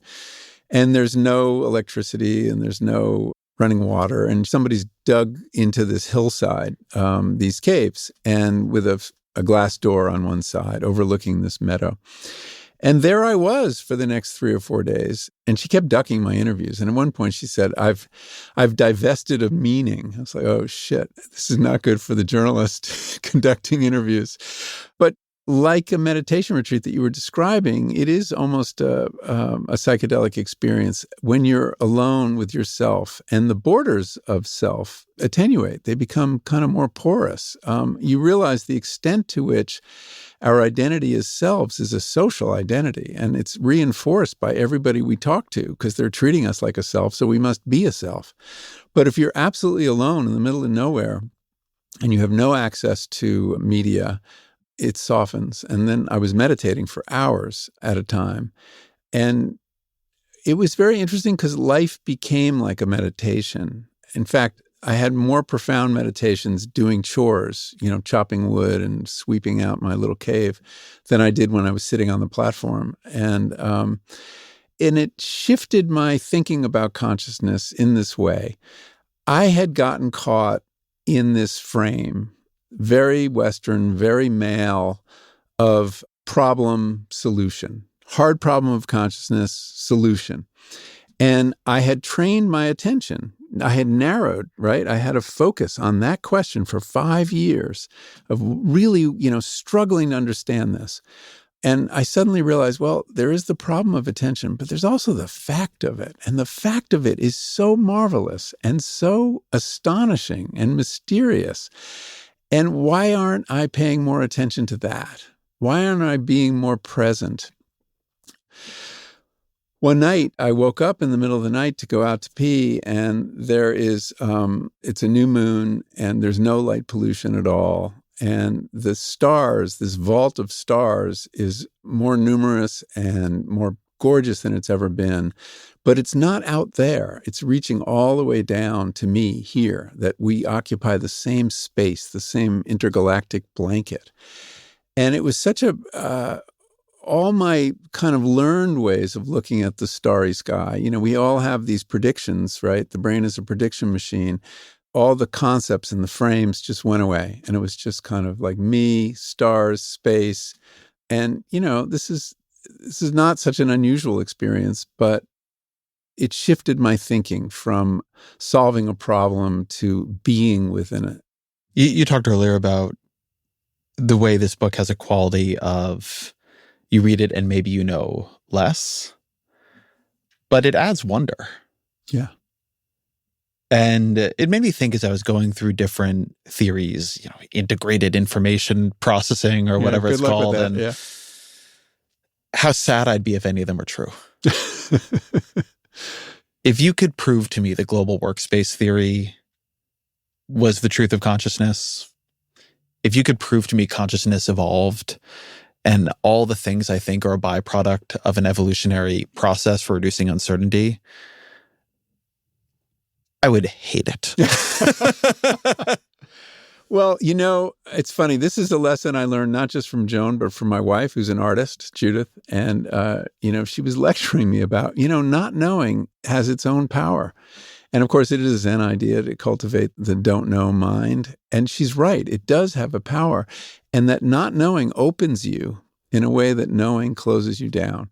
And there's no electricity, and there's no running water. And somebody's dug into this hillside, these caves, and with a glass door on one side overlooking this meadow. And there I was for the next 3 or 4 days. And she kept ducking my interviews. And at one point she said, I've divested of meaning. I was like, oh, shit, this is not good for the journalist conducting interviews. But like a meditation retreat that you were describing, it is almost a psychedelic experience when you're alone with yourself and the borders of self attenuate. They become kind of more porous. You realize the extent to which our identity as selves is a social identity, and it's reinforced by everybody we talk to because they're treating us like a self, so we must be a self. But if you're absolutely alone in the middle of nowhere and you have no access to media, it softens. And then I was meditating for hours at a time. And it was very interesting because life became like a meditation. In fact, I had more profound meditations doing chores, chopping wood and sweeping out my little cave than I did when I was sitting on the platform. And it shifted my thinking about consciousness in this way. I had gotten caught in this frame, very Western, very male, of problem solution, hard problem of consciousness solution. And I had trained my attention. I had narrowed, right? I had a focus on that question for 5 years of really, struggling to understand this. And I suddenly realized, well, there is the problem of attention, but there's also the fact of it. And the fact of it is so marvelous and so astonishing and mysterious. And why aren't I paying more attention to that? Why aren't I being more present? One night, I woke up in the middle of the night to go out to pee, and there is, it's a new moon, and there's no light pollution at all. And the stars, this vault of stars, is more numerous and more gorgeous than it's ever been. But it's not out there. It's reaching all the way down to me here, that we occupy the same space, the same intergalactic blanket. And it was such all my kind of learned ways of looking at the starry sky. We all have these predictions, right? The brain is a prediction machine. All the concepts and the frames just went away. And it was just kind of like me, stars, space. And, this is not such an unusual experience, but it shifted my thinking from solving a problem to being within it. You talked earlier about the way this book has a quality of you read it and maybe you know less, but it adds wonder. Yeah. And it made me think as I was going through different theories, integrated information processing or whatever it's called, and how sad I'd be if any of them were true. If you could prove to me that global workspace theory was the truth of consciousness, if you could prove to me consciousness evolved and all the things I think are a byproduct of an evolutionary process for reducing uncertainty, I would hate it. Well, it's funny. This is a lesson I learned not just from Joan, but from my wife, who's an artist, Judith. And, she was lecturing me about, not knowing has its own power. And of course, it is a Zen idea to cultivate the don't know mind. And she's right. It does have a power. And that not knowing opens you in a way that knowing closes you down.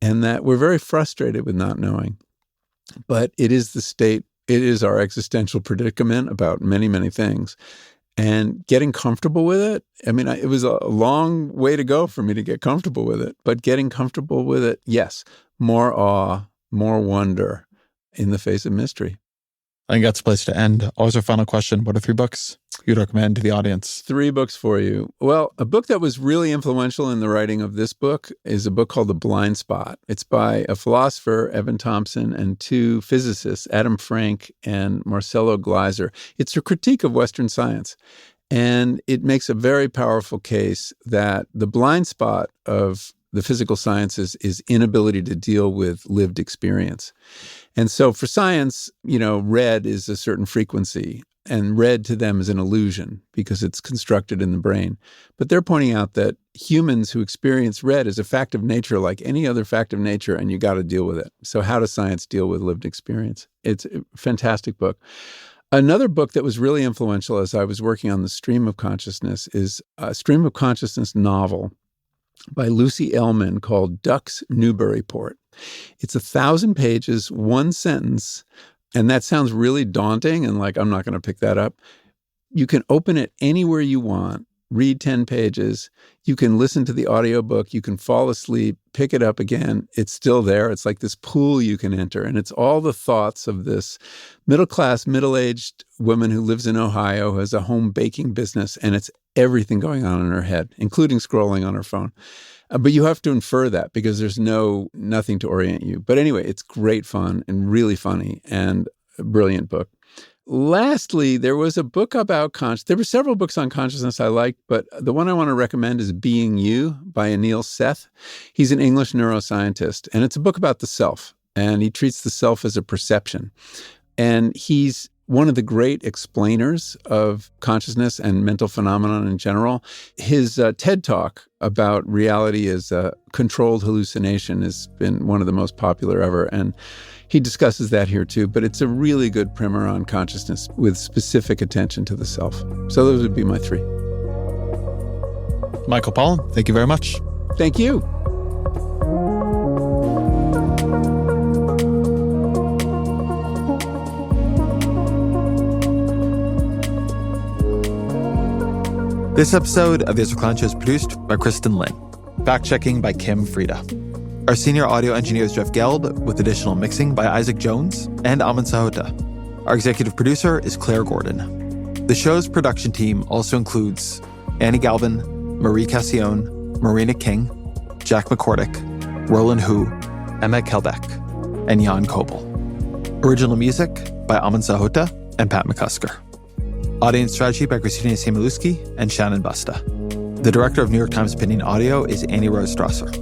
And that we're very frustrated with not knowing. But it is the state. It is our existential predicament about many, many things. And getting comfortable with it, it was a long way to go for me to get comfortable with it. But getting comfortable with it, yes, more awe, more wonder in the face of mystery. I think that's a place to end. Always our final question. What are 3 books you'd recommend to the audience? 3 books for you. Well, a book that was really influential in the writing of this book is a book called The Blind Spot. It's by a philosopher, Evan Thompson, and 2 physicists, Adam Frank and Marcelo Gleiser. It's a critique of Western science. And it makes a very powerful case that the blind spot of the physical sciences is inability to deal with lived experience. And so for science, red is a certain frequency, and red to them is an illusion because it's constructed in the brain. But they're pointing out that humans who experience red is a fact of nature like any other fact of nature, and you got to deal with it. So how does science deal with lived experience? It's a fantastic book. Another book that was really influential as I was working on the Stream of Consciousness is a Stream of Consciousness novel by Lucy Ellman called Duck's Newburyport. It's 1,000 pages, 1 sentence, and that sounds really daunting and like I'm not going to pick that up. You can open it anywhere you want, read 10 pages. You can listen to the audiobook. You can fall asleep, pick it up again. It's still there. It's like this pool you can enter. And it's all the thoughts of this middle-class, middle-aged woman who lives in Ohio, who has a home baking business, and it's everything going on in her head, including scrolling on her phone. But you have to infer that because there's nothing to orient you. But anyway, it's great fun and really funny and a brilliant book. Lastly, there was a book about consciousness. There were several books on consciousness I liked, but the one I want to recommend is Being You by Anil Seth. He's an English neuroscientist, and it's a book about the self, and he treats the self as a perception. And he's one of the great explainers of consciousness and mental phenomenon in general. His TED Talk about reality as a controlled hallucination has been one of the most popular ever. And he discusses that here too. But it's a really good primer on consciousness with specific attention to the self. So those would be my 3. Michael Pollan, thank you very much. Thank you. This episode of the Ezra Klein Show is produced by Kristen Lin. Fact-checking by Kim Frieda. Our senior audio engineer is Jeff Gelb, with additional mixing by Isaac Jones and Aman Sahota. Our executive producer is Claire Gordon. The show's production team also includes Annie Galvin, Marie Cassione, Marina King, Jack McCordick, Roland Hu, Emma Kelbeck, and Jan Kobel. Original music by Aman Sahota and Pat McCusker. Audience strategy by Christina Samiluski and Shannon Busta. The director of New York Times Opinion Audio is Annie Rose Strasser.